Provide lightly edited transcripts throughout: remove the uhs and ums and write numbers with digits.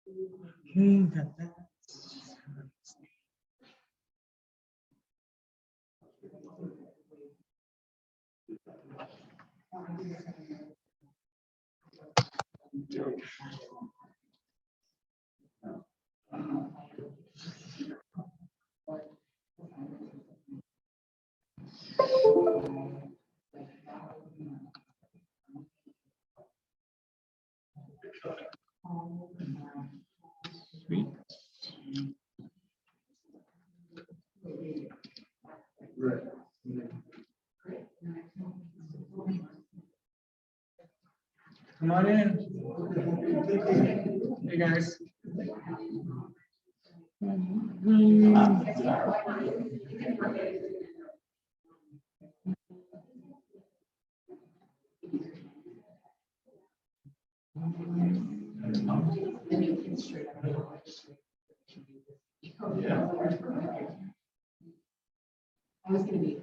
Okay, got that. Sweet. Come on in. Hey guys. I was gonna be.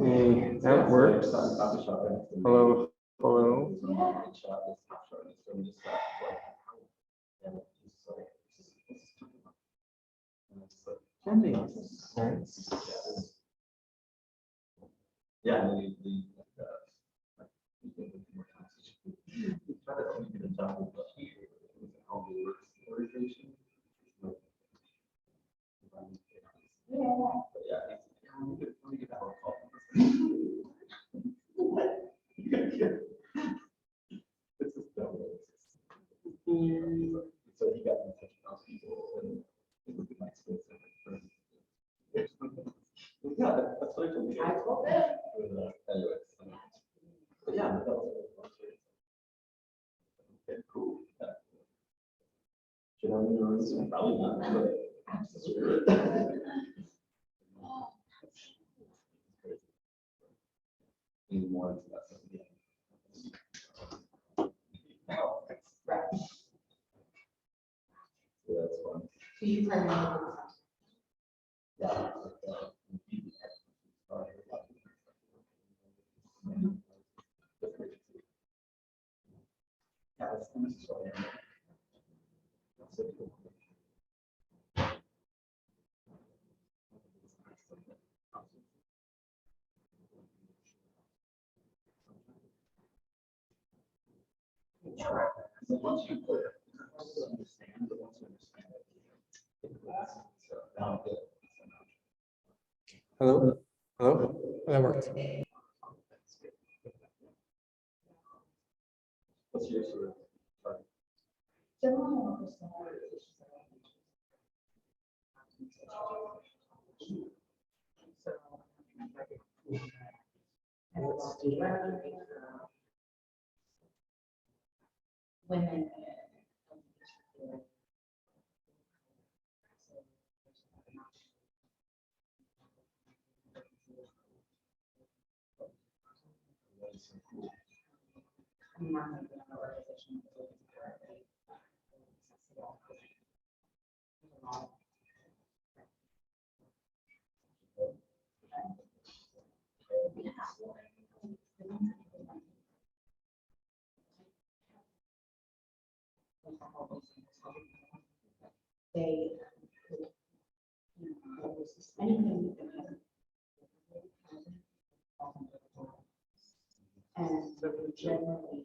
Hey, that works. Hello, hello. Yeah. So he got in touch with people and it would be my skill set. Yeah, that's what I told you. I told them. Anyways. But yeah, that was okay, cool. Yeah. Should I be nervous? Probably not. But need more into that stuff. Right. Yeah, that's fun. So you primarily. Yeah. Yeah, that's the message. Once you put it, understand, but once you understand it. So now I get it. Hello, hello. That worked. What's your sort of target? Generally, I don't understand how it is. Women. They, anything that has. And so we generally.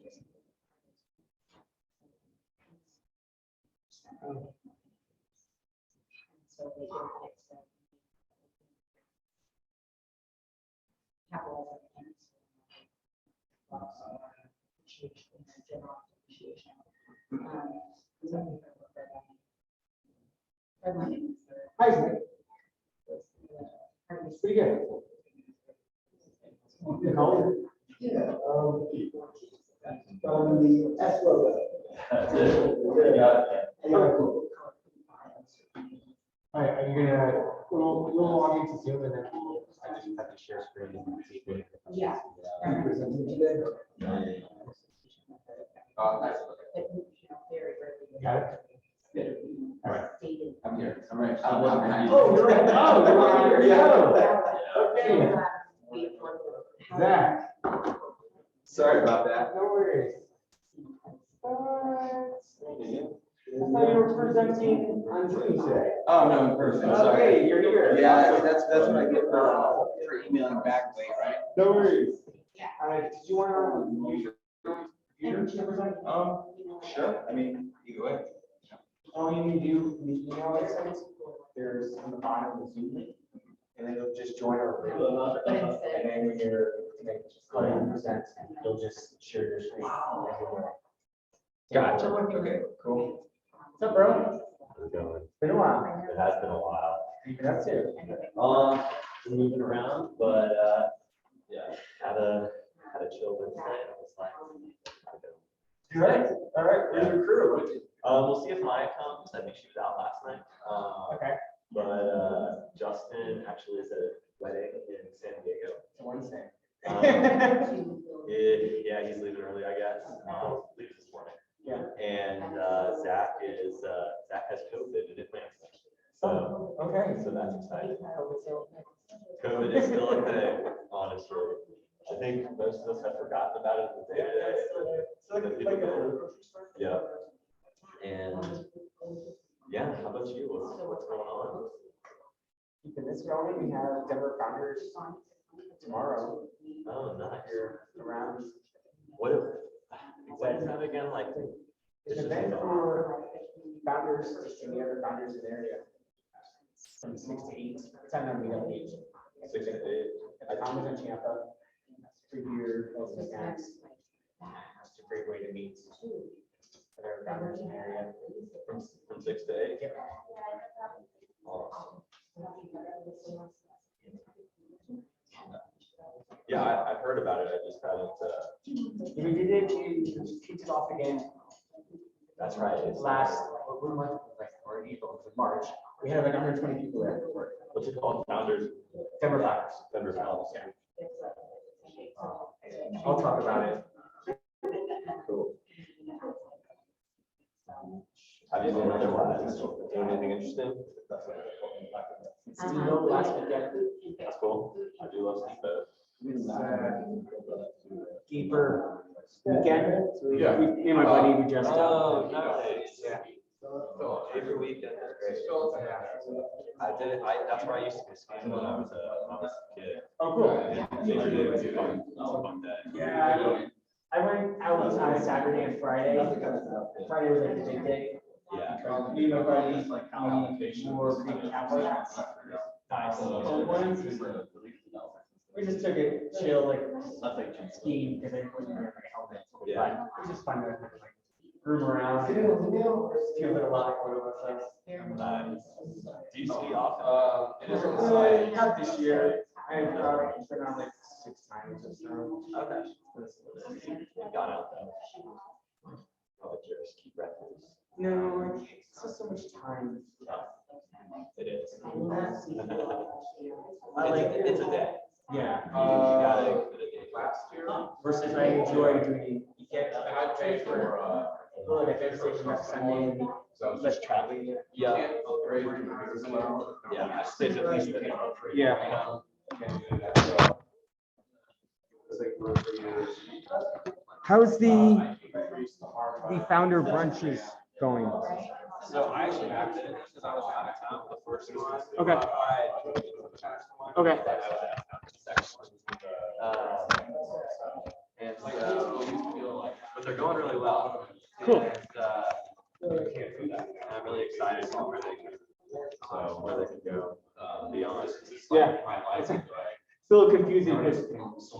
So they don't accept. Capital. Appreciation, general appreciation. Hi, Mike. Pretty good. Yeah, the S logo. That's it. Yeah. All right, are you gonna, we'll log into Zoom and then I just have to share screen and see if Yeah. Presenting today. Got it? All right. I'm here. I'm right. Oh, you're right. Oh, you're right. Here we go. Okay. Zach. Sorry about that. No worries. I thought you were presenting on Zoom today. Oh, no, in person. Sorry. Okay, you're here. Yeah, that's what I get for emailing back late, right? No worries. Yeah. Did you want to use your computer to present? Sure. I mean, either way. All you need to do, the email I sent, there's on the bottom of the Zoom link, and then you'll just join our group. And then when you're going to present, you'll just share your screen. Gotcha. Okay, cool. What's up, bro? How's it going? Been a while. It has been a while. You've been up to. Been moving around, but yeah, had a chill Wednesday. I was like, Good. All right. Where's your crew? we'll see if Maya comes. I think she was out last night. Okay. But Justin actually is at a wedding in San Diego. Wednesday. Yeah, he's leaving early, I guess. Leaves this morning. Yeah. And Zach has COVID in Atlanta. So Okay. that's exciting. COVID is still a thing, honestly. I think most of us have forgotten about it in the day-to-day. Yeah. And yeah, how about you? What's going on? Keeping this going, we have Denver Founders tomorrow. Oh, nice. Here around. What is that again? Like, It's an event for founders, just any other founders in the area. From 6 to 8. It's on our meetup page. 6 to 8. At the Commons in Champa. Free beer, healthy snacks. It's a great way to meet other founders in the area. From 6 to 8? Yep. Awesome. Yeah, I've heard about it. I just haven't. We did it, we kicked it off again That's right. It's last, what month, like, or April, it was March. We had like 120 people there. What's it called? Founders. Denver Founders. Denver Founders. Yeah. I'll talk about it. Cool. Have you been otherwise doing anything interesting? Steamboat last weekend. That's cool. I do love Steamboat. Deeper weekend. So Yeah. Me and my buddy, we just. Oh, nice. Yeah. Every weekend is great. I did it. That's where I used to go skiing when I was a kid. Oh, cool. Yeah, it's a fun day. Yeah, I went out on Saturday and Friday. Friday was like the big day. Yeah. Because me and my buddy, we wore big cowboy hats. Nice. Old ones. We just took it chill, like skiing, because I wasn't wearing my helmet. Yeah. But it was just fun to like room around. Feel a lot of photo of us. Nice. Do you ski often? It is not this year. I've been on like 6 times or so. Okay. You've gone out though. Probably just keep records. No, it's just so much time. It is. I like It's a day. Yeah. You gotta give it a day. Versus I enjoy doing, you get, I pay for, like I finish taking my Sunday, less traveling. Yeah. Yeah. Basically, Yeah. How's the founder brunches going? So I actually acted in it because I was out of town the first one. Okay. Okay. And so, but they're going really well. Cool. And, I'm really excited for where they can go beyond. Yeah. It's still confusing because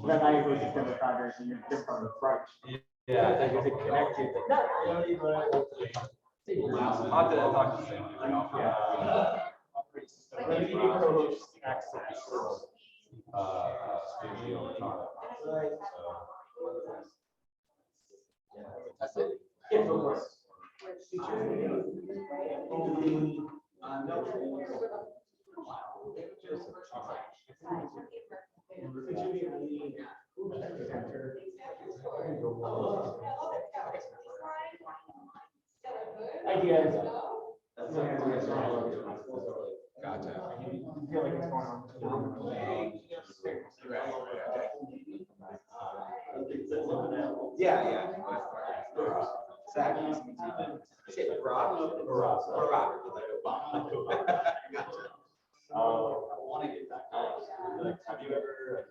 then I go to different projects and you're different brunch. Yeah, Like, is it connected? Not really, but. I'll have to talk to Sam. Let me give her access. That's it. Yeah, of course. Ideas. Gotcha. I feel like it's going on. Yeah. Zach, nice to meet you. Is it Rob? Rob. Gotcha. I want to get back. Have you ever?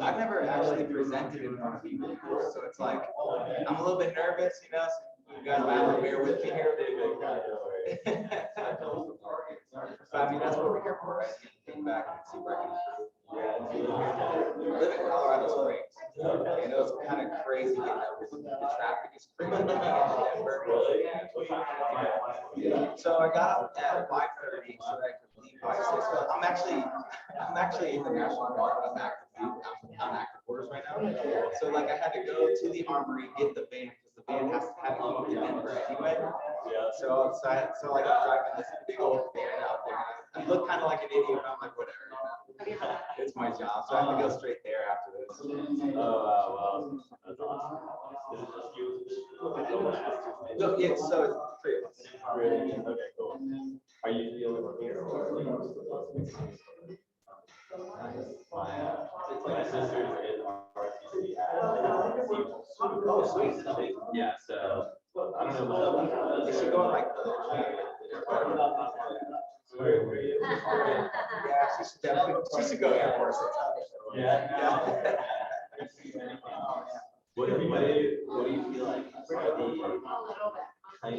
I've never actually presented in front of people before, so it's like, I'm a little bit nervous, you know, so you guys have to bear with me here. But I mean, that's what we're here for, right? Get back and see where I can improve. I live in Colorado Springs. I know it's kind of crazy getting up. The traffic is crazy getting into Denver. So I got up at 5:30 so that I could leave by 6. But I'm actually in the National Guard. I'm active quarters right now. So like I had to go to the armory, get the band because the band had to go up to Denver anyway. So like I'm driving this big old van out there. I look kind of like an idiot, but I'm like whatever. You know? It's my job, so I have to go straight there after this. Oh, wow. That's awesome. Is it just you? No, yeah, so it's 3 of us. Really? Okay, cool. Are you the only one here? My sister's in ROTC Oh, sweet. Yeah, so I don't know. Is she going like yeah, she should go Air Force. Yeah. What do you feel like are the kind of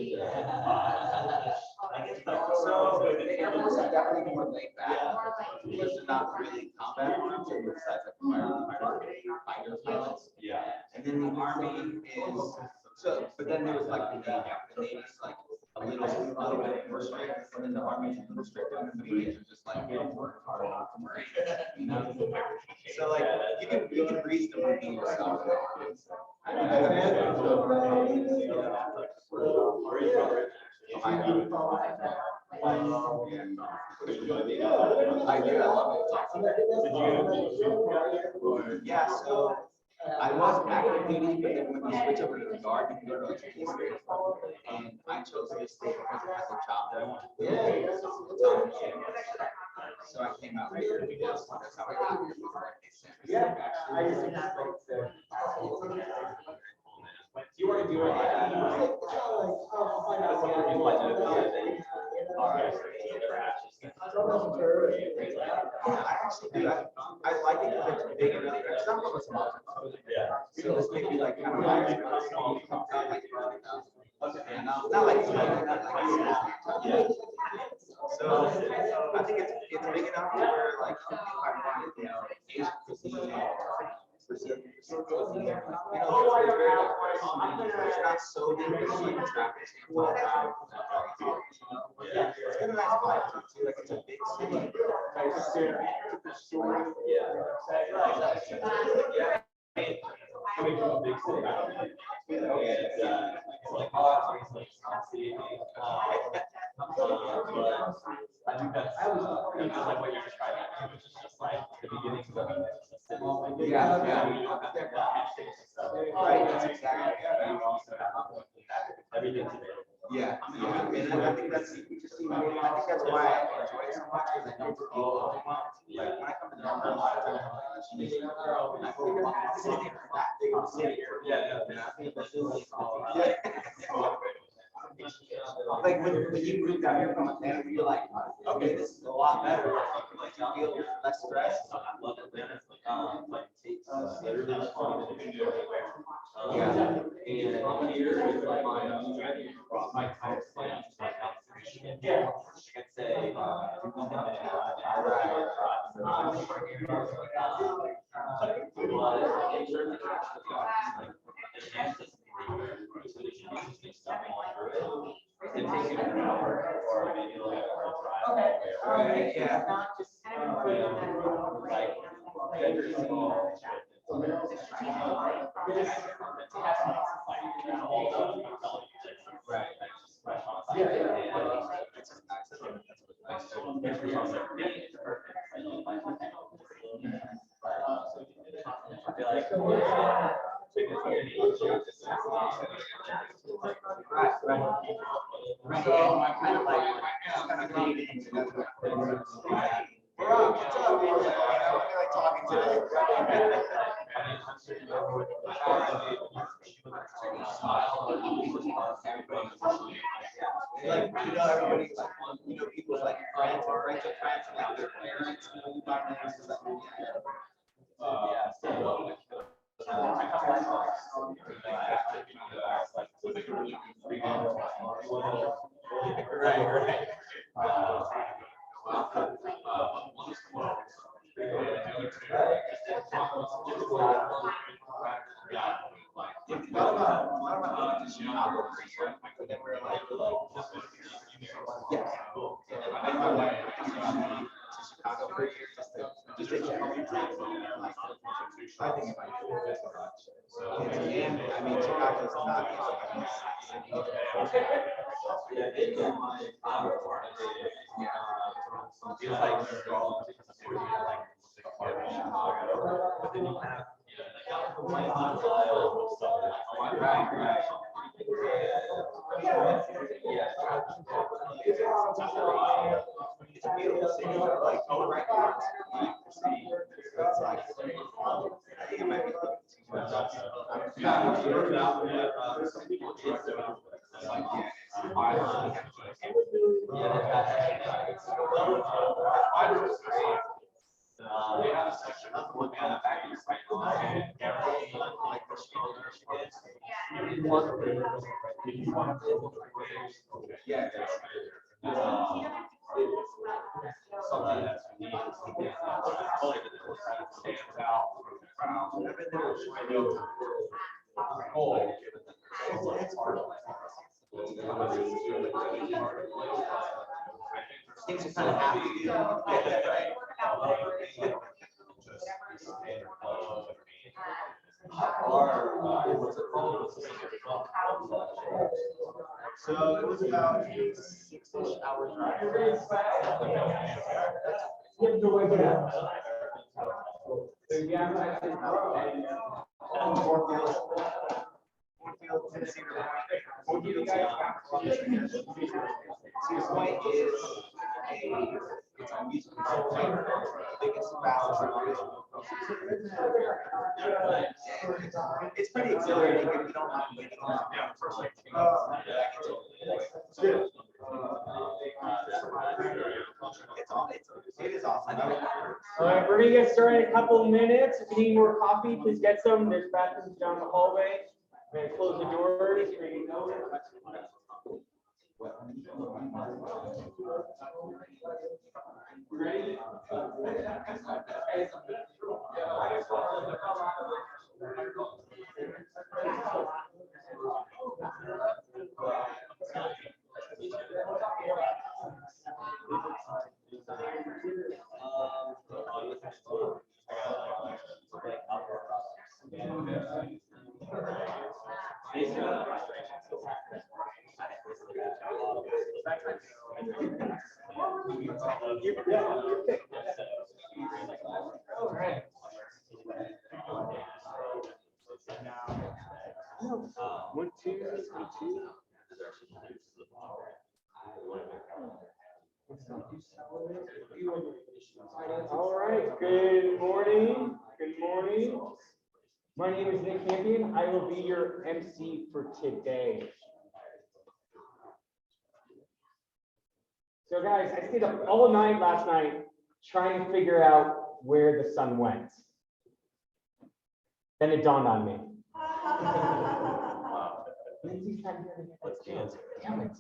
So the Air Force is definitely more laid back because they're not really combat arms, and besides like fighter pilots. yeah. And then the Army is so, but then there was like the Navy. The Navy's like a little bit more strict, and then the Army's a little stricter, and the Marines are just like Marines, you know. So like you can reasonably be yourself in the Army. I do. I love it. Yeah. So I was active duty, but then when you switch over to the guard, you can go to like peace. And I chose to stay because it has a job there. So I came out here. That's how I got here. Yeah, I just think you want to do it. I actually do. I like it because it's big enough. Because I'm from a small town. So this may be like kind of like small, like and not like so I think it's big enough to where like if I wanted, you know, Asian cuisine, Brazilian cuisine, you know, it's not so big, but like the traffic standpoint. Yeah, it's got a nice vibe to it too, like it's a big city. Yeah. Coming from a big city. It's like, I think that's like what you're describing. It's just like the beginnings of the city. Yeah. Right, that's exactly. Everything's available. Yeah, and I think that's, I think that's why I enjoy it so much, because I know for all, like, when I come to Denver, a lot of times, I think it's that big of a city. Like, when you moved out here from Atlanta, you're like, okay, this is a lot better, like, you feel less stress. I love Atlanta. Like, takes literally 20 minutes to go anywhere. And here is like my time plan, like, yeah, I could say, it takes you an hour or maybe like a Yeah. So I'm kind of like, fading into that. Bro, what's up? I feel like talking today. Like, everybody, like, people's like friends or friends of friends, like their parents, Right. I think it might be. And I mean, Chicago's not. But then you have, It's a beautiful city, like, oh, right now, it's like, I think it might be. Yeah. Something that's unique. Things are kind of happy. So it was about 6-ish hours drive. Cedar Point is it's a music festival, the biggest it's pretty exhilarating if you don't mind waiting on it is awesome. All right, we're gonna get started in a couple of minutes. If you need more coffee, please get some. There's bathrooms down the hallway. We're gonna close the doors. Ready? All right. One, two, three, two. All right, good morning. Good morning. My name is Nick Campion. I will be your MC for today. So guys, I stayed up all night last night trying to figure out where the sun went. Then it dawned on me. Lindsay's not here. What's the answer? Damn it.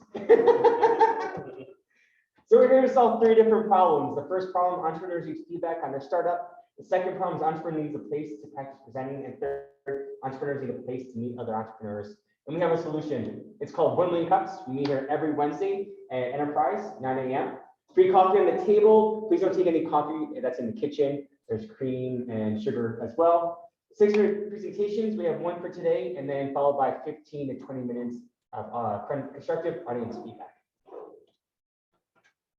So we're going to solve three different problems. The first problem, entrepreneurs use feedback on their startup. The second problem is entrepreneur needs a place to practice presenting. And third, entrepreneurs need a place to meet other entrepreneurs. And we have a solution. It's called 1 Million Cups. We meet here every Wednesday at Enterprise, 9 a.m. Free coffee on the table. Please don't take any coffee that's in the kitchen. There's cream and sugar as well. 6 presentations. We have one for today, and then followed by 15 to 20 minutes of constructive audience feedback.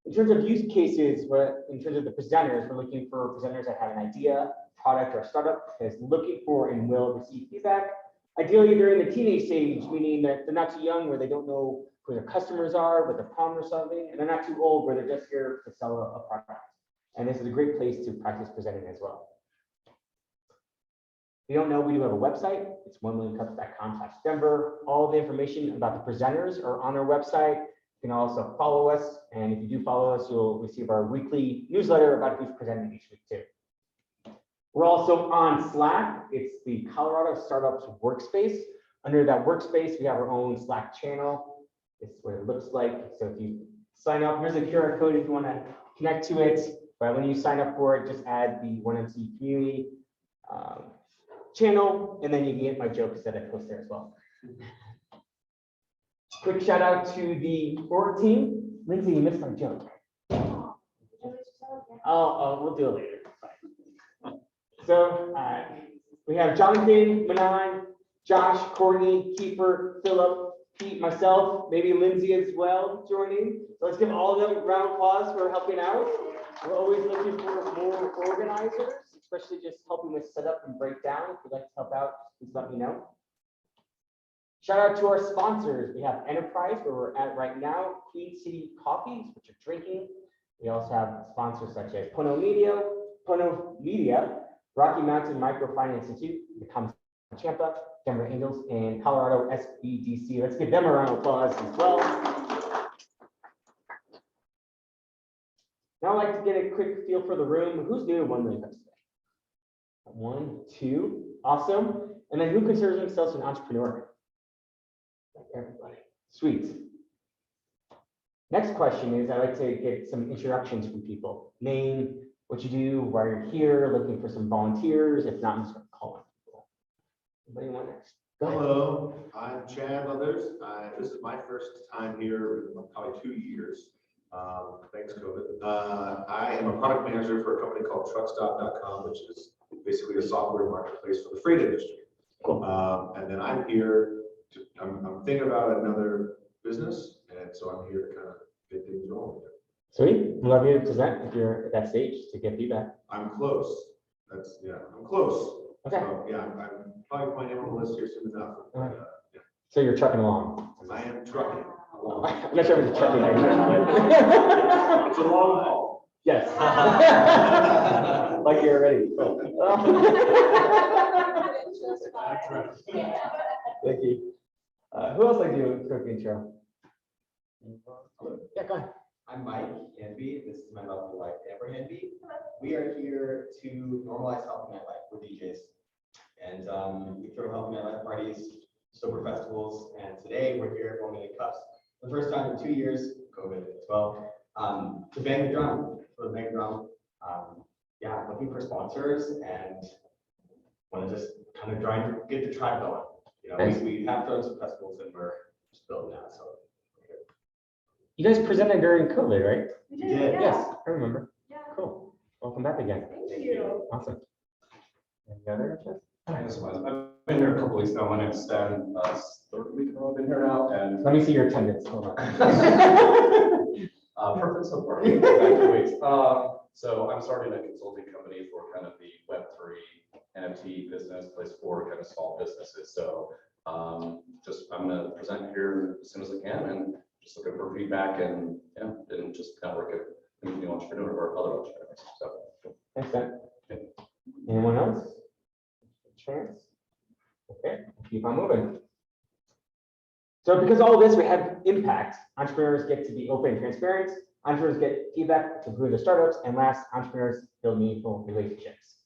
In terms of use cases, in terms of the presenters, we're looking for presenters that have an idea, product, or startup that is looking for and will receive feedback. Ideally, they're in the teenage stage, meaning that they're not too young where they don't know who their customers are, what the problem they're solving, and they're not too old where they're just here to sell a product. And this is a great place to practice presenting as well. If you don't know, we do have a website. It's 1millioncups.com/Denver. All the information about the presenters are on our website. You can also follow us, and if you do follow us, you'll receive our weekly newsletter about who's presenting each week too. We're also on Slack. It's the Colorado Startups Workspace. Under that workspace, we have our own Slack channel. This is what it looks like. So if you sign up, here's a QR code if you want to connect to it. But when you sign up for it, just add the 1MC community channel, and then you can get my jokes that I post there as well. Quick shout out to the org team. Lindsay, you missed my joke. Oh, we'll do it later. Fine. So we have Jonathan, Manon, Josh, Courtney, Kiefer, Philip, Pete, myself, maybe Lindsay as well joining. So let's give all of them a round of applause for helping out. We're always looking for more organizers, especially just helping with setup and breakdown. If you'd like to help out, please let me know. Shout out to our sponsors. We have Enterprise, where we're at right now, Queen City Coffees, which are drinking. We also have sponsors such as Pono Media, Rocky Mountain Microfinance Institute, the Champa, Denver Angels, and Colorado SBDC. Let's give them a round of applause as well. Now I'd like to get a quick feel for the room. Who's new to 1 Million Cups today? 1, 2, awesome. And then who considers themselves an entrepreneur? Like everybody. Sweet. Next question is, I'd like to get some introductions from people. Name, what you do, why you're here, looking for some volunteers. If not, I'm just going to call on people. Anybody want next? Go ahead. Hello, I'm Chad Leathers. This is my first time here in probably 2 years. Thanks, COVID. I am a product manager for a company called truckstop.com, which is basically a software marketplace for the freight industry. Cool. And then I'm here I'm thinking about another business, and so I'm here to kind of get things rolling. Sweet. We'd love you to present if you're at that stage to get feedback. I'm close. I'm close. Okay. So, yeah, I'm probably my name on the list here soon enough. All right. So you're trucking along. I am trucking. I'm not sure if it's trucking. It's a long haul. Yes. Like you're ready. Thank you. Who else like to do a quick intro? Yeah, go ahead. I'm Mike Hanby. This is my lovely wife, Amber Hanby. We are here to normalize healthy nightlife. We're DJs. And we throw healthy nightlife parties, sober festivals, and today we're here at 1 Million Cups. The first time in 2 years, COVID as well, to bang the drum, yeah, looking for sponsors and want to just kind of try and get the tribe going. You know, Nice. we have thrown some festivals and we're just building that. So You guys presented during COVID, right? We did, did, Yes, I remember. Yeah. Cool. Welcome back again. Thank you. Awesome. Any other? Thanks so much. I've been here a couple weeks now. My name's Stan. Third week in a row I've been here now, and Let me see your attendance. Hold on. perfect so far. Back 2 weeks. So I'm starting a consulting company for kind of the Web3 NFT business, place for kind of small businesses. So I'm gonna present here as soon as I can, and just looking for feedback and just network with new entrepreneur or other entrepreneurs. So Thanks, Ben. Anyone else? Chance? Okay, keep on moving. So because all of this, we have impact. Entrepreneurs get to be open and transparent. Entrepreneurs get feedback to improve their startups. And last, entrepreneurs build meaningful relationships.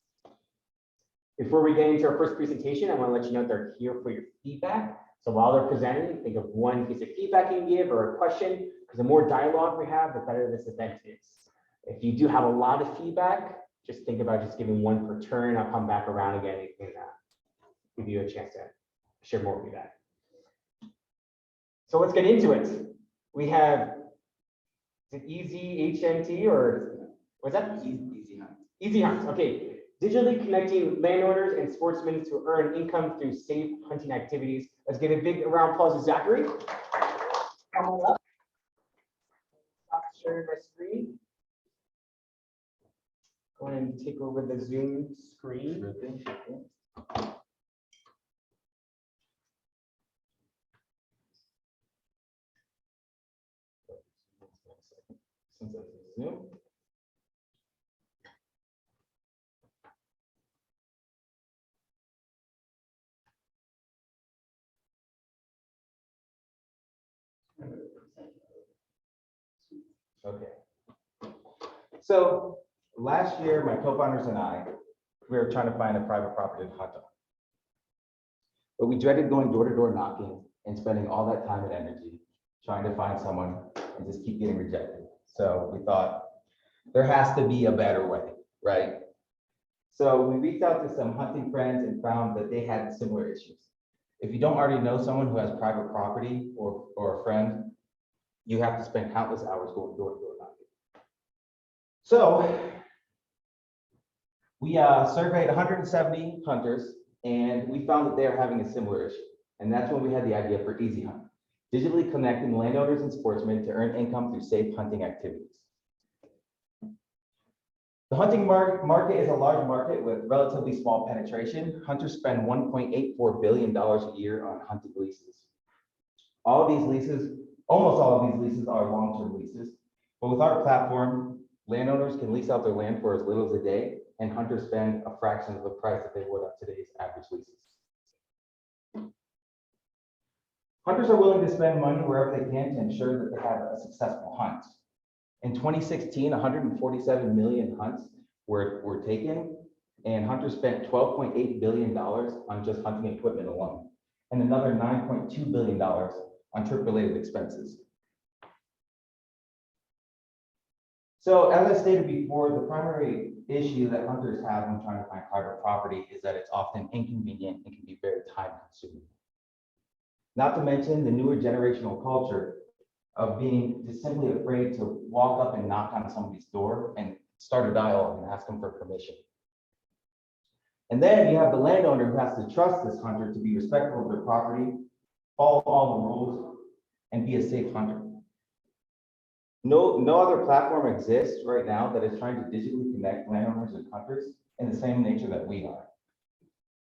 Before we get into our first presentation, I want to let you know they're here for your feedback. So while they're presenting, think of one piece of feedback you can give or a question, because the more dialogue we have, the better this event is. If you do have a lot of feedback, just think about just giving one per turn. I'll come back around again and give you a chance to share more feedback. So let's get into it. We have the Easy HNT, or what's that? Easy hunt. Easy Hunt. Okay. Digitally connecting landowners and sportsmen to earn income through safe hunting activities. Let's give a big round of applause to Zachary. Come on up. Stop sharing my screen. Go ahead and take over the Zoom screen. Since it's a Zoom. Okay. So last year, my co-founders and I, we were trying to find a private property to hunt on. But we dreaded going door to door knocking and spending all that time and energy trying to find someone and just keep getting rejected. So we thought there has to be a better way, right? So we reached out to some hunting friends and found that they had similar issues. If you don't already know someone who has private property or a friend, you have to spend countless hours going door to door knocking. So we surveyed 170 hunters, and we found that they are having a similar issue. And that's when we had the idea for Easy Hunt, digitally connecting landowners and sportsmen to earn income through safe hunting activities. The hunting market is a large market with relatively small penetration. Hunters spend $1.84 billion a year on hunting leases. Almost all of these leases are long-term leases, but with our platform, landowners can lease out their land for as little as a day, and hunters spend a fraction of the price that they would on today's average leases. Hunters are willing to spend money wherever they can to ensure that they have a successful hunt. In 2016, 147 million hunts were taken, and hunters spent $12.8 billion on just hunting equipment alone, and another $9.2 billion on trip-related expenses. So as I stated before, the primary issue that hunters have when trying to find private property is that it's often inconvenient and can be very time consuming. Not to mention the newer generational culture of being just simply afraid to walk up and knock on somebody's door and start a dialogue and ask them for permission. And then you have the landowner who has to trust this hunter to be respectful of their property, follow all the rules, and be a safe hunter. No other platform exists right now that is trying to digitally connect landowners and hunters in the same nature that we are.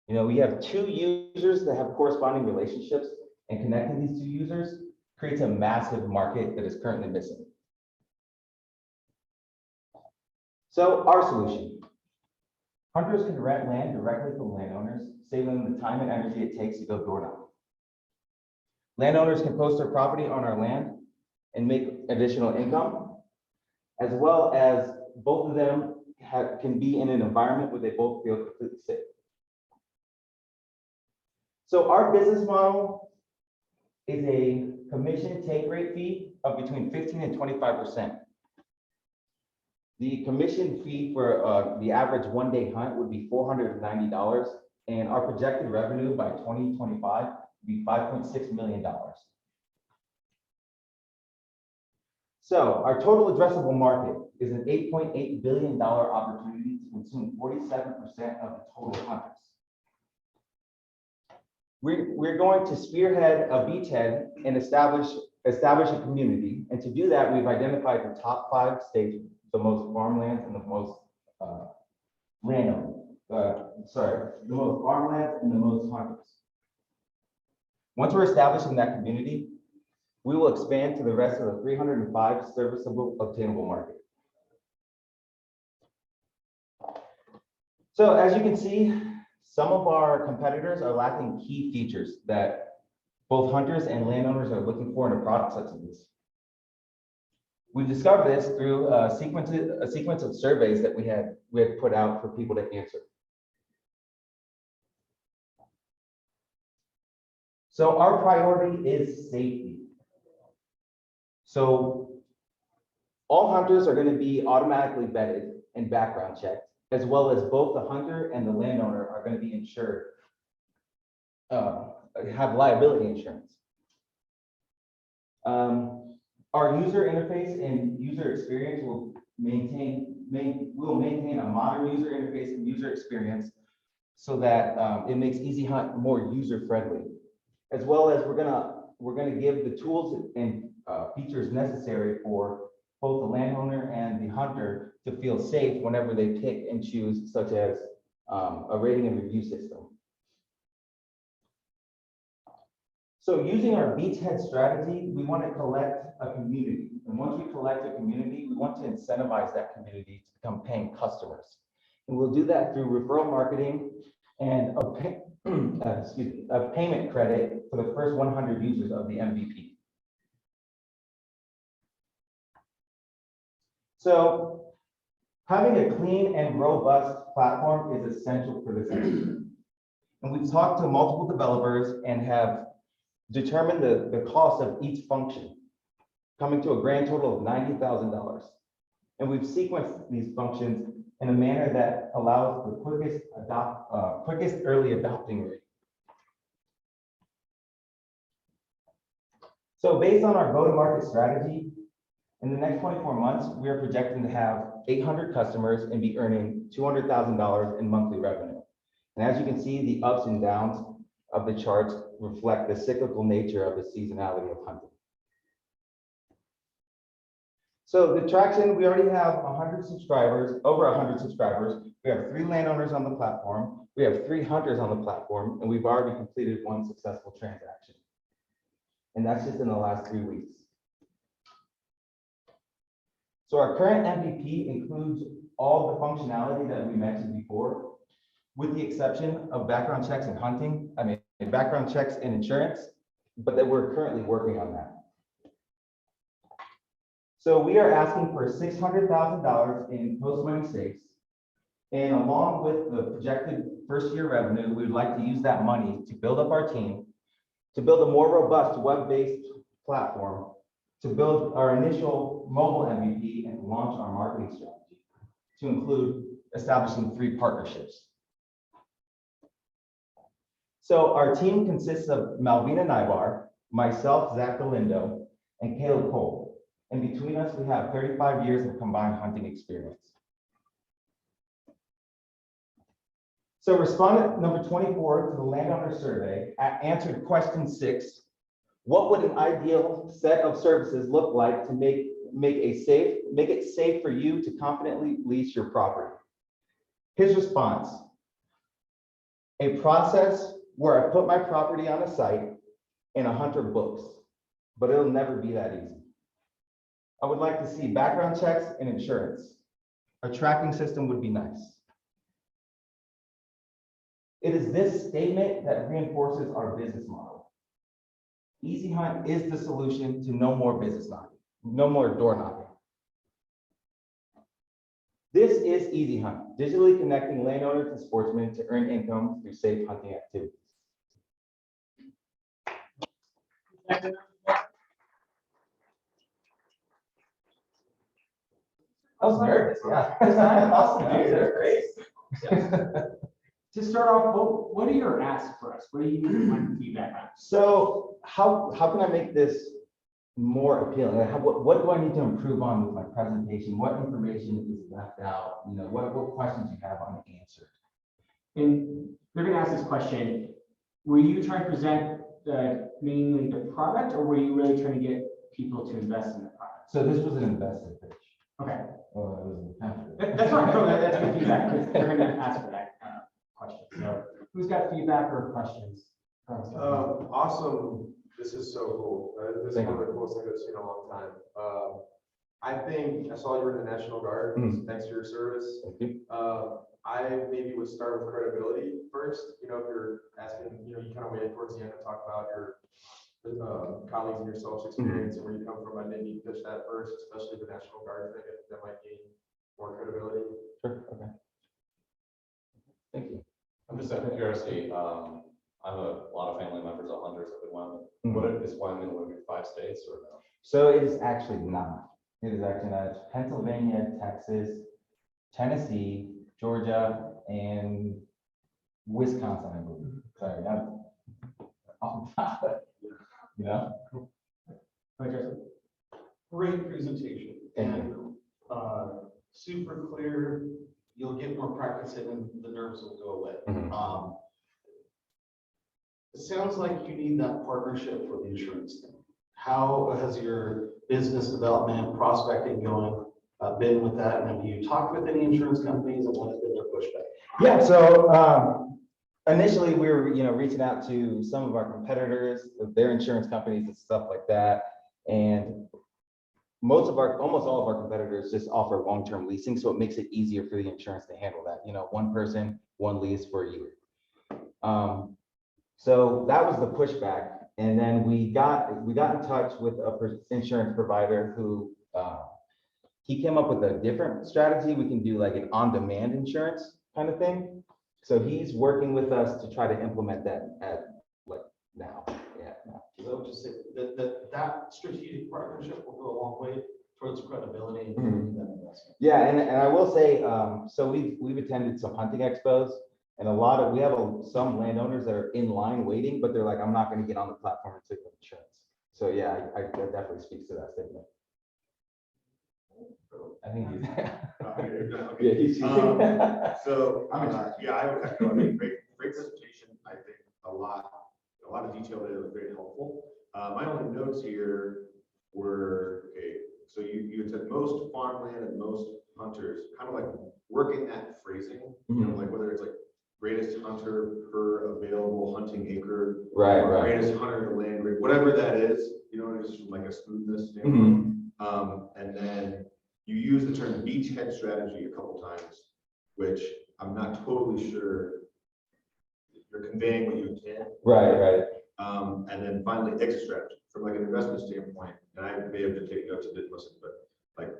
You know, we have two users that have corresponding relationships, and connecting these two users creates a massive market that is currently missing. So our solution. Hunters can rent land directly from landowners, saving them the time and energy it takes to go door knocking. Landowners can post their property on our land and make additional income, as well as both of them can be in an environment where they both feel completely safe. So our business model is a commission take rate fee of between 15 and 25%. The commission fee for the average one-day hunt would be $490, and our projected revenue by 2025 would be $5.6 million. So our total addressable market is an $8.8 billion opportunity to consume 47% of the total hunters. we're going to spearhead a beachhead and establish a community. And to do that, we've identified the top 5 states, the most farmlands and the most the most farmlands and the most hunters. Once we're established in that community, we will expand to the rest of the 305 serviceable obtainable market. So as you can see, some of our competitors are lacking key features that both hunters and landowners are looking for in a product such as this. We discovered this through a sequence of surveys that we had put out for people to answer. So our priority is safety. So all hunters are going to be automatically vetted and background checked, as well as both the hunter and the landowner are going to be insured, have liability insurance. Our user interface and user experience will maintain a modern user interface and user experience so that it makes Easy Hunt more user friendly, as well as we're gonna give the tools and features necessary for both the landowner and the hunter to feel safe whenever they pick and choose, such as a rating and review system. So using our beachhead strategy, we want to collect a community. And once we collect a community, we want to incentivize that community to become paying customers. And we'll do that through referral marketing and a payment credit for the first 100 users of the MVP. So having a clean and robust platform is essential for this industry. And we've talked to multiple developers and have determined the cost of each function, coming to a grand total of $90,000. And we've sequenced these functions in a manner that allows the quickest early adopting rate. So based on our go-to-market strategy, in the next 24 months, we are projecting to have 800 customers and be earning $200,000 in monthly revenue. And as you can see, the ups and downs of the charts reflect the cyclical nature of the seasonality of hunting. So the traction, we already have 100 subscribers, over 100 subscribers. We have 3 landowners on the platform. We have 3 hunters on the platform, and we've already completed 1 successful transaction. And that's just in the last 3 weeks. So our current MVP includes all the functionality that we mentioned before, with the exception of background checks and hunting, background checks and insurance, but that we're currently working on that. So we are asking for $600,000 in post-money safes. And along with the projected first year revenue, we would like to use that money to build up our team, to build a more robust web-based platform, to build our initial mobile MVP and launch our marketing strategy, to include establishing 3 partnerships. So our team consists of Malvina Nybar, myself, Zach Galindo, and Caleb Cole. And between us, we have 35 years of combined hunting experience. So respondent number 24 to the landowner survey answered question 6. What would an ideal set of services look like to make it safe for you to confidently lease your property? His response: a process where I put my property on a site and a hunter books, but it'll never be that easy. I would like to see background checks and insurance. A tracking system would be nice. It is this statement that reinforces our business model. Easy Hunt is the solution to no more business knocking, no more door knocking. This is Easy Hunt, digitally connecting landowners and sportsmen to earn income through safe hunting activities. I was nervous, yeah. Awesome, dude, that's great. To start off, what are your asks for us? What do you want feedback on? So how can I make this more appealing? What do I need to improve on with my presentation? What information is left out? You know, what questions you have unanswered? And they're going to ask this question were you trying to present mainly the product, or were you really trying to get people to invest in the product? So this was an investor pitch. Okay, Well, it was an attempt. that's fine. No, that's good feedback, because they're gonna ask for that question. So who's got feedback or questions? Awesome. This is so cool. This is Thank one of the coolest things I've seen in a long time. I think I saw you were in the National Guard. Thanks for your service. Thank you. I maybe would start with credibility first. You know, if you're asking, you know, you kind of wait towards the end to talk about your colleagues and your self-experience and where you come from. I maybe pitch that first, especially the National Guard thing. That might gain more credibility. Sure, okay. Thank you. I'm just out of curiosity, I have a lot of family members are hunters up in Wyoming. What is Wyoming, one of your 5 states or no? So it is actually not. It is actually not. It's Pennsylvania, Texas, Tennessee, Georgia, and Wisconsin, I believe. Sorry, I'm on top of it, you know? Great presentation and super clear. You'll get more practice in and the nerves will go away. It sounds like you need that partnership for the insurance thing. How has your business development prospecting going been with that? And have you talked with any insurance companies and what has been their pushback? Yeah, so initially we were, reaching out to some of our competitors, their insurance companies and stuff like that. And almost all of our competitors just offer long-term leasing, so it makes it easier for the insurance to handle that. One person, one lease for a year. So that was the pushback. And then we got in touch with an insurance provider who he came up with a different strategy. We can do like an on-demand insurance kind of thing. So he's working with us to try to implement that now. Yeah. So just say that strategic partnership will go a long way towards credibility and that investment. Yeah, and I will say, so we've attended some hunting expos, and we have some landowners that are in line waiting, but they're like, I'm not going to get on the platform and take the insurance. So yeah, that definitely speaks to that statement. I think he's. Yeah, he's. So, yeah, I would echo, great presentation. I think a lot of detail there was very helpful. My only notes here were, okay, so you said most farmland and most hunters, kind of like working that phrasing, like whether it's like greatest hunter per available hunting acre, Right. or greatest hunter to land, whatever that is, it's just like a smoothness standpoint. And then you use the term beachhead strategy a couple times, which I'm not totally sure you're conveying what you intend. Right. And then finally, exit strategy from like an investment standpoint. And I may have been taking notes and didn't listen, but like,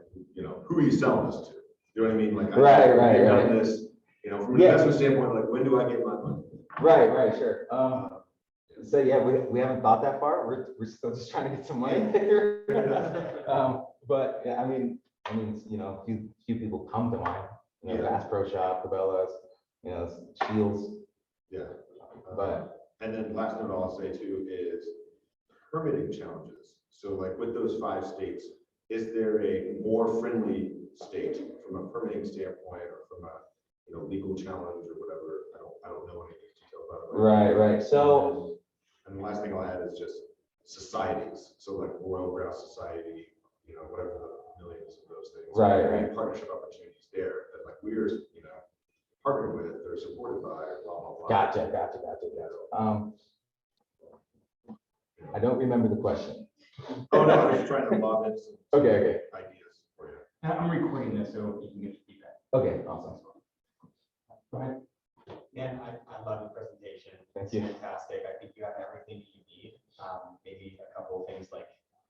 who are you selling this to? You know what I mean? Like, I've done this, from an investment standpoint, like, when do I get my money? Right, sure. So yeah, we haven't thought that far. We're still just trying to get some money there. But yeah, I mean, few people come to mind. Bass Pro Shop, Cabela's, Shields. Yeah. But and then last note I'll say too is permitting challenges. So like with those 5 states, is there a more friendly state from a permitting standpoint or from a legal challenge or whatever? I don't know any detail about it. Right. So and the last thing I'll add is just societies. So like Royal Grouse Society, whatever the millions of those things. Right. Partnership opportunities there that like we're partnered with, they're supported by, blah, blah, blah. Gotcha. I don't remember the question. Oh, no, I was trying to lob in some Okay. ideas for you. I'm recording this, so you can get feedback. Okay, awesome. Go ahead. And I love your presentation. Thank It's you. fantastic. I think you have everything you need. Maybe a couple of things like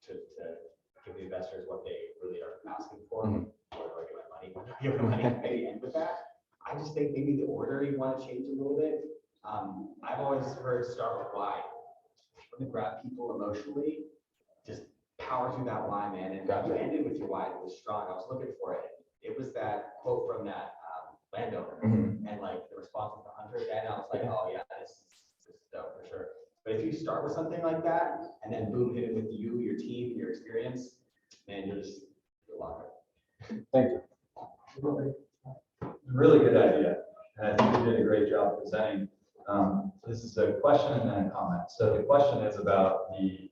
to give the investors what they really are asking for. Where do I get my money? When do I get my money? Maybe end with that. I just think maybe the order you want to change a little bit. I've always heard start with why. Want to grab people emotionally, just power through that why, man. And you ended with your why. It was strong. I was looking for it. It was that quote from that landowner, and like the response of the hunter. And I was like, oh yeah, this is dope for sure. But if you start with something like that, and then boom, hit it with you, your team, your experience, man, you're locked. Thank you. Really good idea. And I think you did a great job presenting. This is a question and then a comment. So the question is about the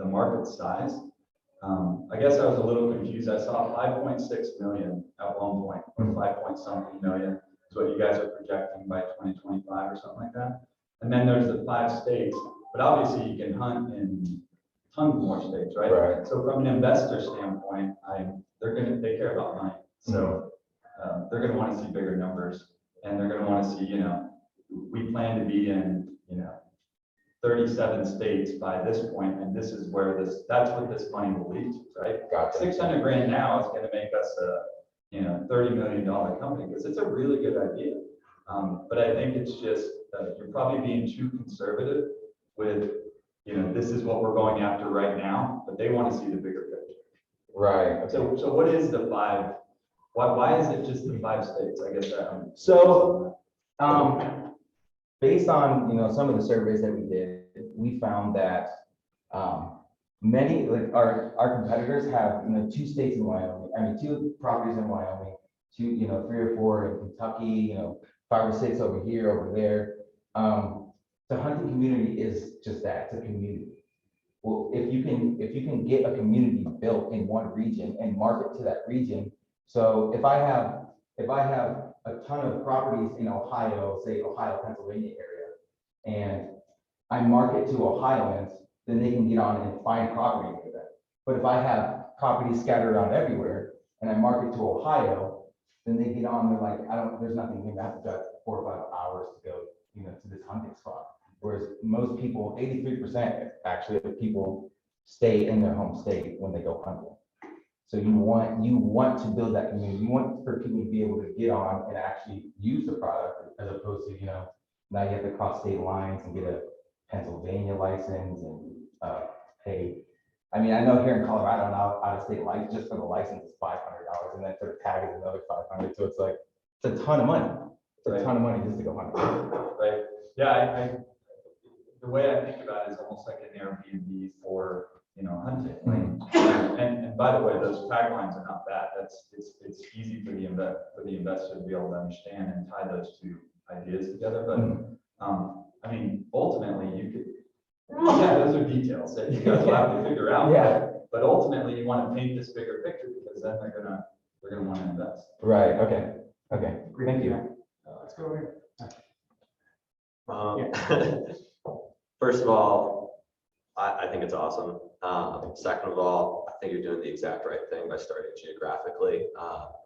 market size. I guess I was a little confused. I saw 5.6 million at one point, or 5 point something million is what you guys are projecting by 2025 or something like that. And then there's the 5 states, but obviously you can hunt in tons more states, right? Right. So from an investor standpoint, they care about money. So they're gonna want to see bigger numbers, and they're gonna want to see, we plan to be in, 37 states by this point, and this is where that's what this money will lead to, right? Gotcha. 600 grand now is gonna make us a, $30 million company, because it's a really good idea. But I think it's just, you're probably being too conservative with, this is what we're going after right now, but they want to see the bigger picture. Right. So what is the 5? Why is it just the 5 states? I guess that. So, based on, some of the surveys that we did, we found that, many, like our competitors have, 2 states in Wyoming, 2 properties in Wyoming, 2, 3 or 4 in Kentucky, 5 or 6 over here, over there. The hunting community is just that, it's a community. Well, if you can get a community built in one region and market to that region. So if I have a ton of properties in Ohio, say Ohio, Pennsylvania area, and I market to Ohioans, then they can get on and find property for them. But if I have properties scattered around everywhere and I market to Ohio, then they get on, they're like, there's nothing here, I have to drive 4 or 5 hours to go, to this hunting spot. Whereas most people, 83% actually of people stay in their home state when they go hunting. So you want to build that community. You want for people to be able to get on and actually use the product, as opposed to, now you have to cross state lines and get a Pennsylvania license and pay. I know here in Colorado, now out of state license, just for the license is $500, and then for the tag is another $500. So it's like, it's a ton of money. It's a ton of money just to go hunting. Right. Yeah, the way I think about it is almost like an Airbnb for, hunting. And by the way, those taglines are not bad. It's easy for the investor to be able to understand and tie those 2 ideas together. But ultimately you could, those are details that you guys will have to figure out. Yeah. But ultimately you want to paint this bigger picture, because then they're gonna want to invest. Right. Okay. Thank you. Let's go over here. First of all, I think it's awesome. Second of all, I think you're doing the exact right thing by starting geographically,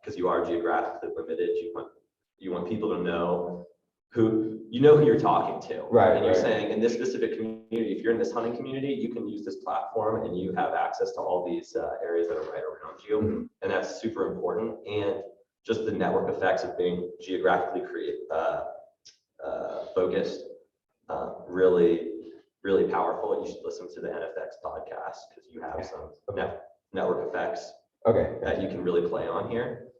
because you are geographically limited. You want people to know who you're talking to. Right. And you're right. saying in this specific community, if you're in this hunting community, you can use this platform and you have access to all these areas that are right around you. Mm-hmm. And that's super important. And just the network effects of being geographically focused, really powerful. You should listen to the NFX podcast, because you have some network effects that you can really play on here.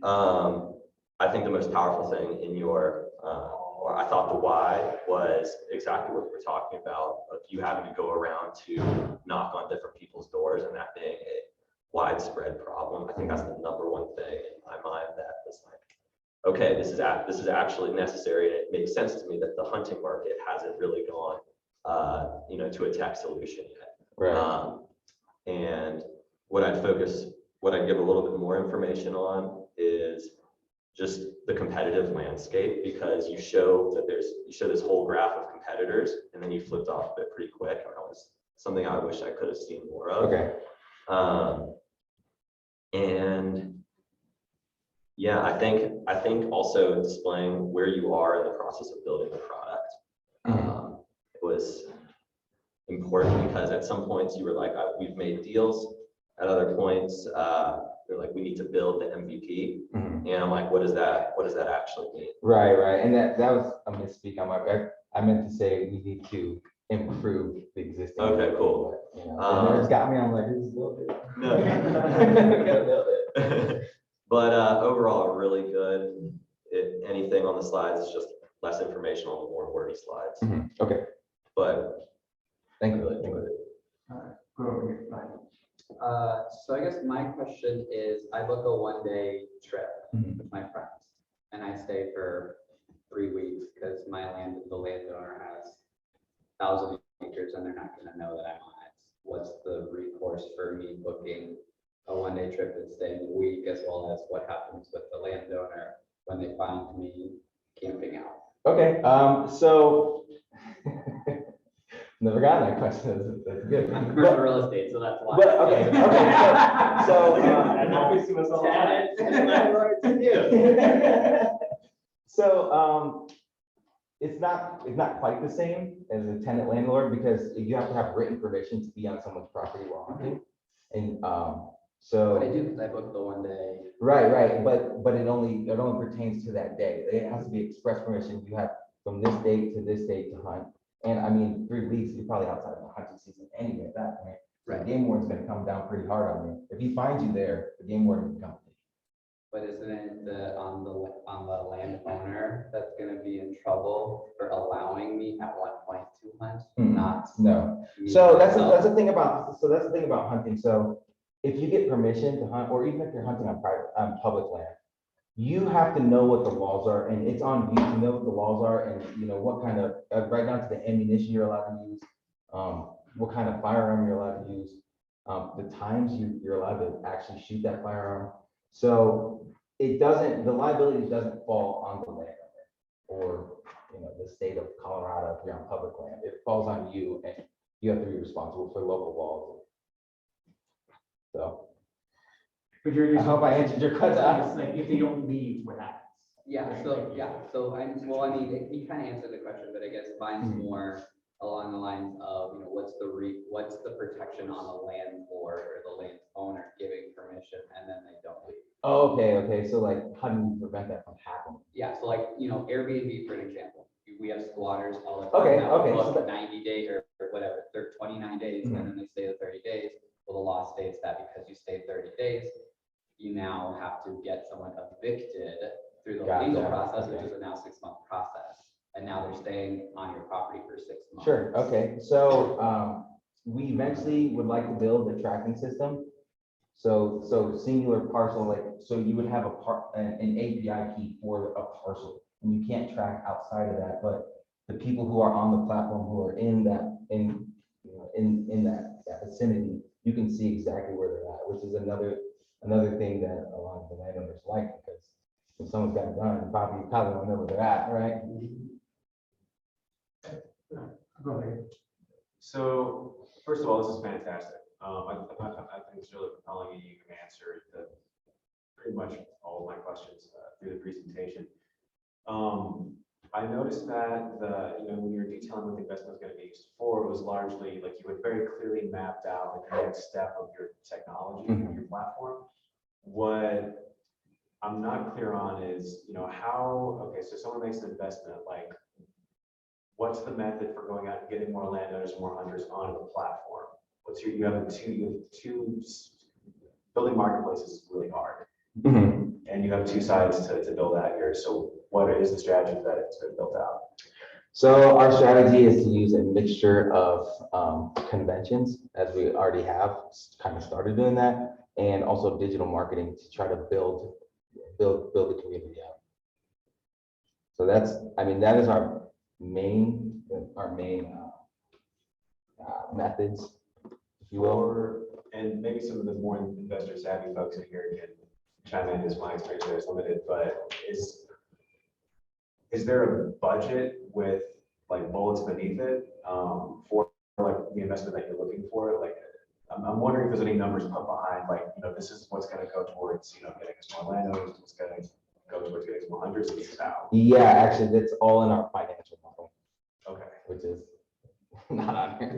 I think the most powerful thing in your, or I thought the why was exactly what we were talking about, of you having to go around to knock on different people's doors, and that being a widespread problem. I think that's the number one thing in my mind that is like, okay, this is actually necessary, and it makes sense to me that the hunting market hasn't really gone, to a tech solution yet. Right. And what I'd give a little bit more information on is just the competitive landscape, because you show this whole graph of competitors, and then you flipped off of it pretty quick. And that was something I wish I could have seen more of. Okay. And yeah, I think also displaying where you are in the process of building the product was important, because at some points you were like, we've made deals. At other points, they're like, we need to build the MVP. Mm-hmm. And I'm like, what does that actually mean? Right. And that was a misspeak on my part. I meant to say we need to improve the existing. Okay, cool. And it's got me, I'm like, this is a little bit. No. Gotta build it. But overall, really good. Anything on the slides is just less information on the more wordy slides. Mm-hmm. Okay. But Thank you. really enjoyed it. All right, go over here. Bye. So I guess my question is, I book a 1-day trip Mhm. with my friends, and I stay for 3 weeks because the landowner has 1,000 acres and they're not gonna know that I'm on it. What's the recourse for me booking a 1-day trip and staying a week, as well as what happens with the landowner when they find me camping out? Okay, so never gotten that question. That's good. I'm commercial real estate, so that's why. But, okay, so, That happens to us all the time. So, it's not quite the same as a tenant landlord because you have to have written permission to be on someone's property while hunting. And, so. But I do because I booked the 1 day. Right, but it only pertains to that day. It has to be express permission. You have from this date to this date to hunt. And I mean, 3 weeks, you're probably outside of the hunting season anyway at that point. So the game warden's gonna come down pretty hard on you. If he finds you there, the game warden can come. But isn't it on the landowner that's gonna be in trouble for allowing me at one point to hunt, not No. me So that's myself? the thing about hunting. So if you get permission to hunt, or even if you're hunting on public land, you have to know what the laws are, and it's on you to know what the laws are, and you know what kind of right down to the ammunition you're allowed to use, what kind of firearm you're allowed to use, the times you're allowed to actually shoot that firearm. So the liability doesn't fall on the landowner or the state of Colorado if you're on public land. It falls on you, and you have to be responsible for local laws. So. But you're I hope I answered your question. It's like if they don't leave, what happens? So I mean, you kind of answered the question, but I guess mine's more along the lines of, what's the protection on the landlord or the landowner giving permission and then they don't leave? Oh, okay. So like, how do you prevent that from happening? Yeah, so like, Airbnb, for an example, we have squatters all the time. Okay, now, okay, book so 90 days or whatever, they're 29 days and then they stay the 30 days. Well, the law states that because you stayed 30 days, you now have to get someone evicted through the Gotcha. legal process, which is a now 6-month process. And now they're staying on your property for 6 months. Sure, okay. So we eventually would like to build a tracking system. So singular parcel, like, so you would have an API key for a parcel, and you can't track outside of that, but the people who are on the platform who are in that vicinity, you can see exactly where they're at, which is another thing that a lot of the landowners like, because if someone's got a gun, you probably don't know where they're at, right? Go ahead. So, first of all, this is fantastic. I think it's really compelling, and you can answer pretty much all of my questions through the presentation. I noticed that when you were detailing what the investment was going to be used for, it was largely like you had very clearly mapped out like the next step of your technology of your platform. What I'm not clear on is, so someone makes an investment, like, what's the method for going out and getting more landowners and more hunters onto the platform? You have two building marketplaces is really hard. And you have 2 sides to build out here. So what is the strategy that it's been built out? So our strategy is to use a mixture of conventions, as we already have kind of started doing that, and also digital marketing to try to build the community out. So that is our main methods, if you will. And maybe some of the more investor savvy folks in here can chime in, as my experience there is limited, but is there a budget with like bullets beneath it for like the investment that you're looking for? Like, I'm wondering if there's any numbers put behind, like, this is what's going to go towards, getting us more landowners, what's going to go towards getting us more hunters, and this is how. Yeah, actually, that's all in our financial model. Okay. Which is not on here.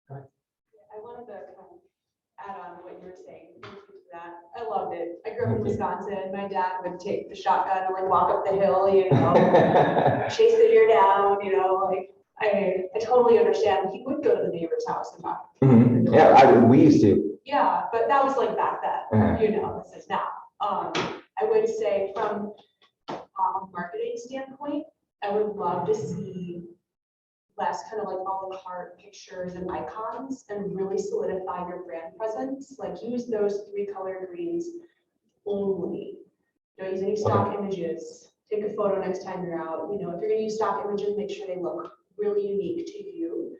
I wanted to kind of add on to what you were saying. Thank you for that. I loved it. I grew up in Wisconsin. My dad would take the shotgun and like walk up the hill, chase the deer down, like I totally understand. He would go to the neighbor's house and talk. Yeah, we used to. Yeah, but that was like back then, this is now. I would say from a marketing standpoint, I would love to see less kind of like a la carte pictures and icons and really solidify your brand presence. Like use those 3 color greens only Don't use any stock images. Take a photo next time you're out. You know, if you're gonna use stock images, make sure they look really unique to you.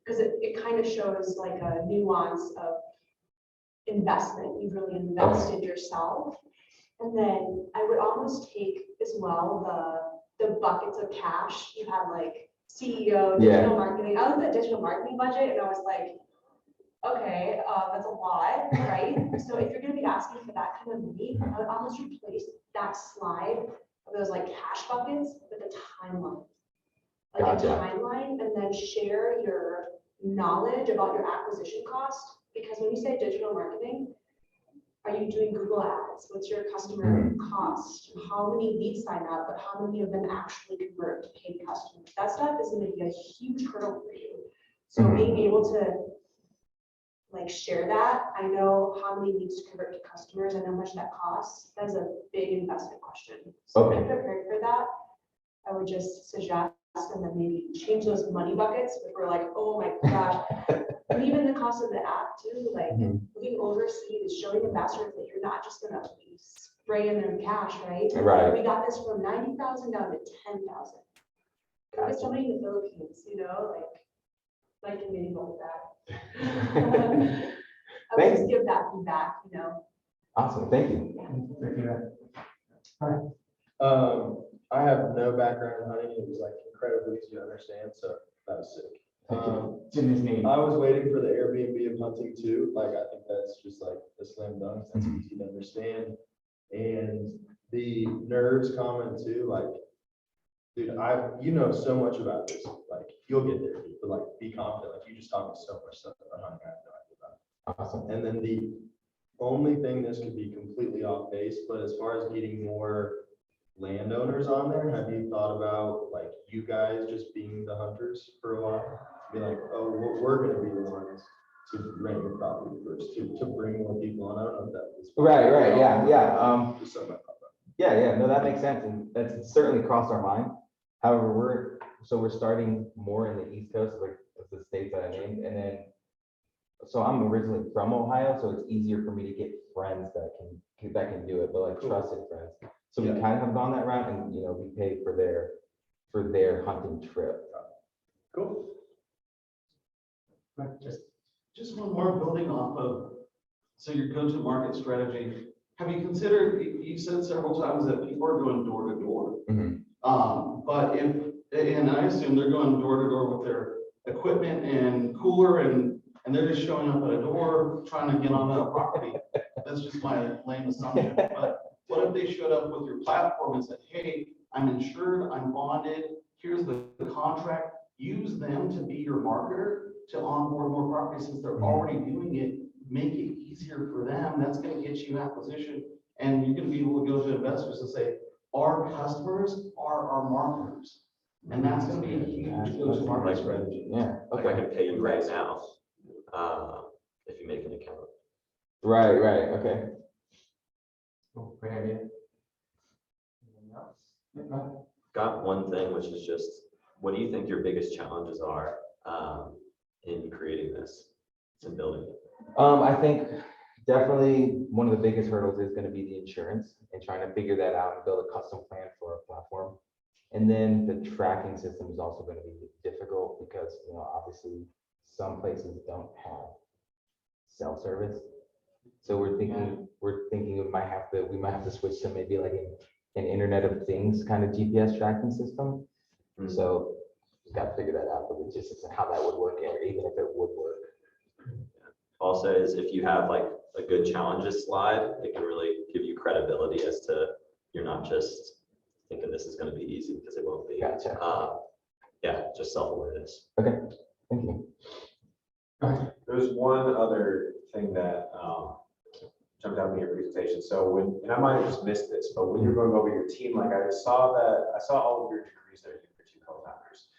Because it kind of shows like a nuance of investment. You've really invested yourself. And then I would almost take as well the buckets of cash. You had like CEO, digital marketing. I looked at digital marketing budget and I was like, okay, that's a lot, right? So if you're gonna be asking for that kind of money, I would almost replace that slide of those like cash buckets with a timeline. Like a timeline, and then share your knowledge about your acquisition cost. Because when you say digital marketing, are you doing Google ads? What's your customer cost? How many leads sign up, but how many of them actually convert to paid customers? That stuff is gonna be a huge hurdle for you. So being able to like share that, I know how many leads to convert to customers, I know how much that costs. That is a big investment question. So be prepared for that. I would just suggest, and then maybe change those money buckets if we're like, oh my gosh. And even the cost of the app too, like looking overseas, showing ambassadors that you're not just gonna be spraying their cash, right? Right. We got this from 90,000 down to 10,000. There's somebody in the Philippines, you know, like community with that. I would just give that feedback, you know. Awesome, thank you. I have no background in hunting. It was like incredibly easy to understand, so that was sick. It's in his name. I was waiting for the Airbnb of hunting too. Like, I think that's just like a slam dunk. That's easy to understand. And the nerves comment too, like, dude, you know so much about this. Like, you'll get there, but like, be confident. Like, you just taught me so much stuff about hunting I have no idea about. Awesome. And then the only thing, this could be completely off base, but as far as getting more landowners on there, have you thought about like you guys just being the hunters for a while? Be like, oh, we're gonna be the ones to rent your property first, to bring more people on. I don't know if that was. Right, yeah. Just something I thought about. Yeah, no, that makes sense, and that's certainly crossed our mind. However, we're starting more in the East Coast, like of the states that I named, and then, so I'm originally from Ohio, so it's easier for me to get friends that can do it, but like trusted friends. So we kind of have gone that route, and we pay for their hunting trip. Cool. Just one more building off of, so your go-to-market strategy. Have you considered, you said several times that people are going door to door. But and I assume they're going door to door with their equipment and cooler and they're just showing up at a door trying to get on a property. That's just my lame assumption. But what if they showed up with your platform and said, hey, I'm insured, I'm bonded, here's the contract, use them to be your marketer to onboard more properties since they're already doing it, make it easier for them. That's going to get you acquisition, and you're going to be able to go to investors and say, our customers are our marketers. And that's going to be a huge go-to-market strategy. Yeah. Like I can pay you right now, if you make an account. Right, okay. Great idea. Got one thing, which is just, what do you think your biggest challenges are in creating this and building it? I think definitely one of the biggest hurdles is going to be the insurance and trying to figure that out and build a custom plan for a platform. And then the tracking system is also going to be difficult because, obviously some places don't have cell service. So we're thinking we might have to switch to maybe like an Internet of Things kind of GPS tracking system. So we've got to figure that out, the logistics and how that would work, or even if it would work. Also, is if you have like a good challenges slide, it can really give you credibility as to you're not just thinking this is going to be easy, because it won't be. Gotcha. Yeah, just self-awareness. Okay, thank you. There's one other thing that jumped out in your presentation. So and I might have just missed this, but when you're going over your team, like I saw all of your degrees there, your two co-founders.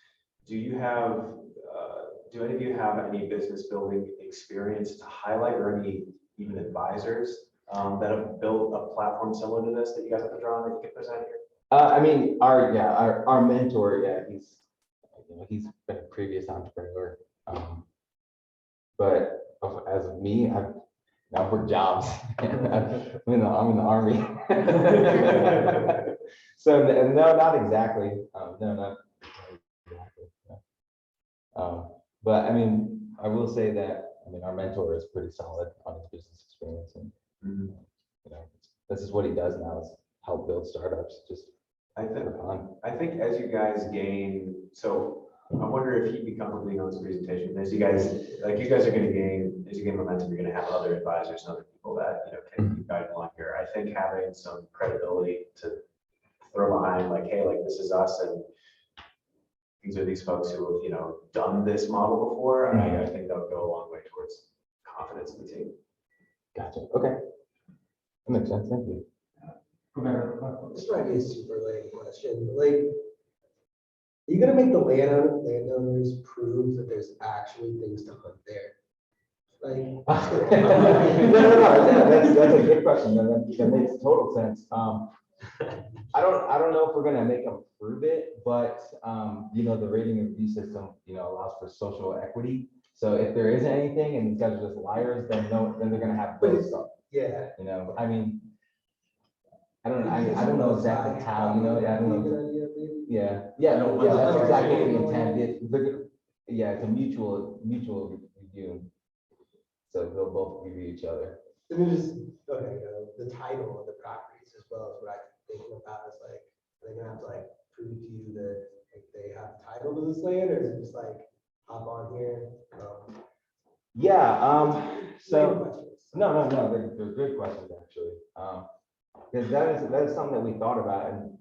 Do any of you have any business building experience to highlight, or any even advisors that have built a platform similar to this that you guys have to draw on that you can present here? I mean, our mentor, he's been a previous entrepreneur. But as of me, I work jobs. I'm in the army. So no, not exactly. No, not exactly. No. But I mean, I will say that, I mean, our mentor is pretty solid on his business experience, and you know, this is what he does now, is help build startups, just I think, for fun. I think as you guys gain, so I wonder if he'd be comfortable being on this presentation, as you guys, like you guys are gonna gain, as you gain momentum, you're gonna have other advisors and other people that, you know, can guide along here. I think having some credibility to throw behind, like, hey, like, this is us, and these are these folks who have, you know, done this model before, and I think that would go a long way towards confidence in the team. Gotcha, okay. That makes sense, thank you. This might be a super lame question, like, are you gonna make the landowners prove that there's actually things to hunt there? Like. No, that's a good question, that makes total sense. I don't know if we're gonna make them prove it, but, you know, the rating and review system, you know, allows for social equity. So if there isn't anything and these guys are just liars, then then they're gonna have both stuff. Yeah. You know, I mean, I don't know exactly how, you know, I don't know. Yeah, that's exactly the intent. It's a mutual review. So they'll both review each other. And then just, okay, the title of the properties as well is what I'm thinking about, is like, are they gonna have to like prove to you that like they have title to this land, or is it just like hop on here? Yeah, so, questions. no, they're good questions, actually. Because that is something that we thought about, and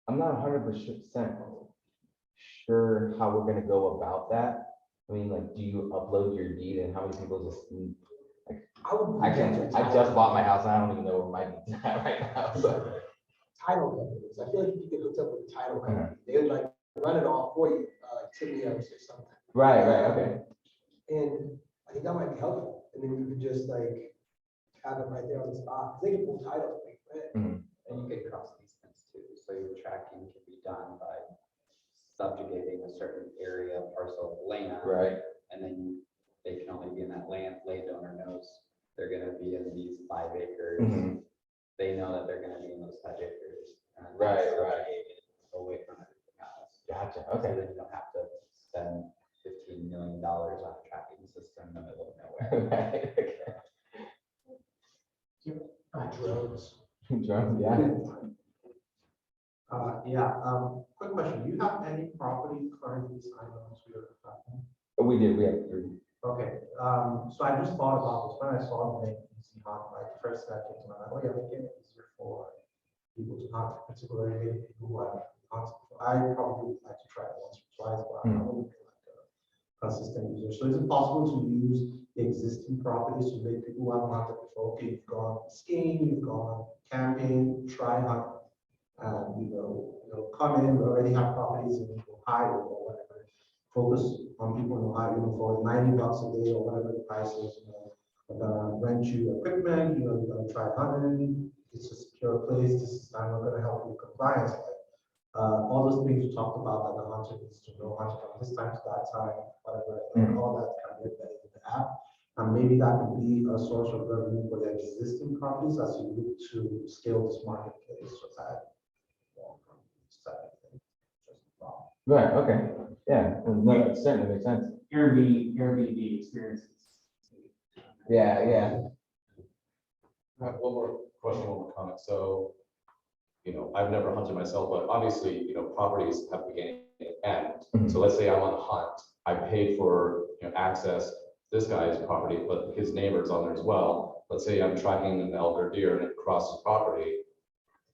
I'm not 100% sure how we're gonna go about that. I mean, like, do you upload your deed, and how many people just, like, I just bought my house, and I don't even know where my deed's at right now, so. Title companies, I feel like if you get hooked up with a title company, they would like run it all for you, like Tibios or something. Right, okay. And I think that might be helpful, and then you could just like have it right there on the spot. They can pull title. And you can cross these things too, so your tracking can be done by subjugating a certain area, parcel of land. Right. And then they can only be in that land, landowner knows they're gonna be in these 5 acres. They know that they're gonna be in those 5 acres. And that's subjugated away from everything else. Gotcha, So okay. then you don't have to spend $15 million on a tracking system in the middle of nowhere. Drones. Drones, yeah. Quick question, do you have any property currently signed on to your platform? We have 3. Okay, so I just thought about this, when I saw the name easy hunt, like first that came to my mind, oh yeah, make it easier for people to hunt, particularly maybe people who have hunted. I probably would like to try it once or twice, but I wouldn't be like a consistent user. So is it possible to use existing properties to make people who haven't hunted before? Okay, you've gone skiing, you've gone camping, try hunt, and come in, we already have properties in Ohio or whatever. Focus on people in Ohio, for $90 a day or whatever the price is, we're gonna rent you equipment, you're gonna try hunting, it's a secure place, I'm not gonna help you with compliance. All those things we talked about that the hunter needs to know, hunter from this time to that time, whatever, all that can be embedded in the app. And maybe that could be a source of revenue for the existing properties as you look to scale this marketplace. So that Right, okay, yeah, no, it certainly makes sense. Airbnb experiences. Yeah. I have one more question, one more comment. So, I've never hunted myself, but obviously, properties have beginning and end. So let's say I'm on a hunt, I paid for, access this guy's property, but his neighbor's on there as well. Let's say I'm tracking an elk or deer and it crosses property.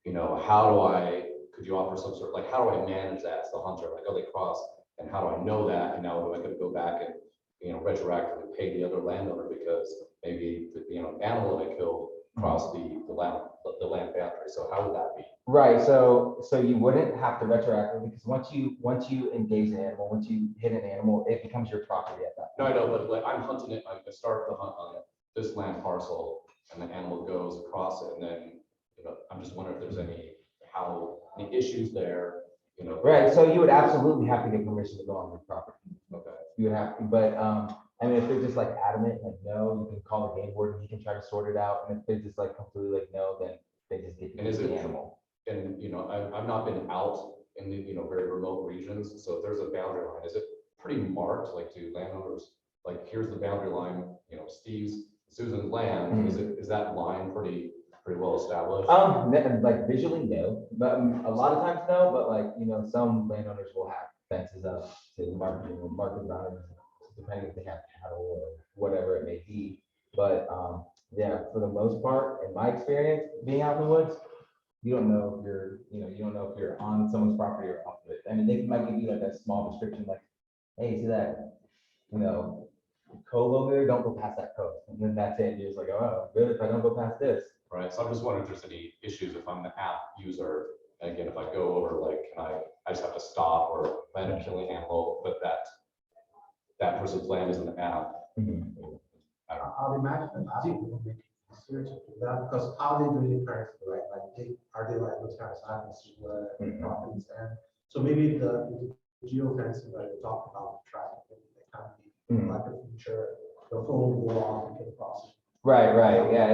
Could you offer some sort of, like, how do I manage that as the hunter? Like, oh, they cross, and how do I know that? And now do I gotta go back and, retroactively pay the other landowner because maybe, an animal that I killed crossed the land boundary. So how would that be? Right, so you wouldn't have to retroactively, because once you engage an animal, once you hit an animal, it becomes your property at that No, point. I know, but like, I'm hunting it, I start the hunt on this land parcel, and the animal goes across it, and then, I'm just wondering if there's any issues there, Right, so you would absolutely have to get permission to go on your property. Okay. You would have, but I mean, if they're just like adamant, like, no, you can call the game board and you can try to sort it out. And if they're just like completely like, no, then they just get to And is use the it- animal. And, I've not been out in the, very remote regions, so if there's a boundary line, is it pretty marked, like, do landowners, like, here's the boundary line, Susan's land, is that line pretty well established? Like visually, no, but a lot of times no, but like, some landowners will have fences up to mark the boundaries, depending if they have cattle or whatever it may be. But, yeah, for the most part, in my experience, being out in the woods, you don't know if you're on someone's property or off of it. I mean, they might give you like a small description, like, hey, see that, cove over there, don't go past that cove. And then that's it. You're just like, oh, good, if I don't go past this. Right, so I'm just wondering if there's any issues if I'm the app user, and again, if I go over, like, I just have to stop or plan a killing animal, but that person's land is in the app. I'll imagine that other people make research into that, because how they do it currently, right? Are they like those kind of science where properties and so maybe the geofencing that we talked about, traffic, maybe they kind of be like a feature, the phone will go off into the process. Right, yeah,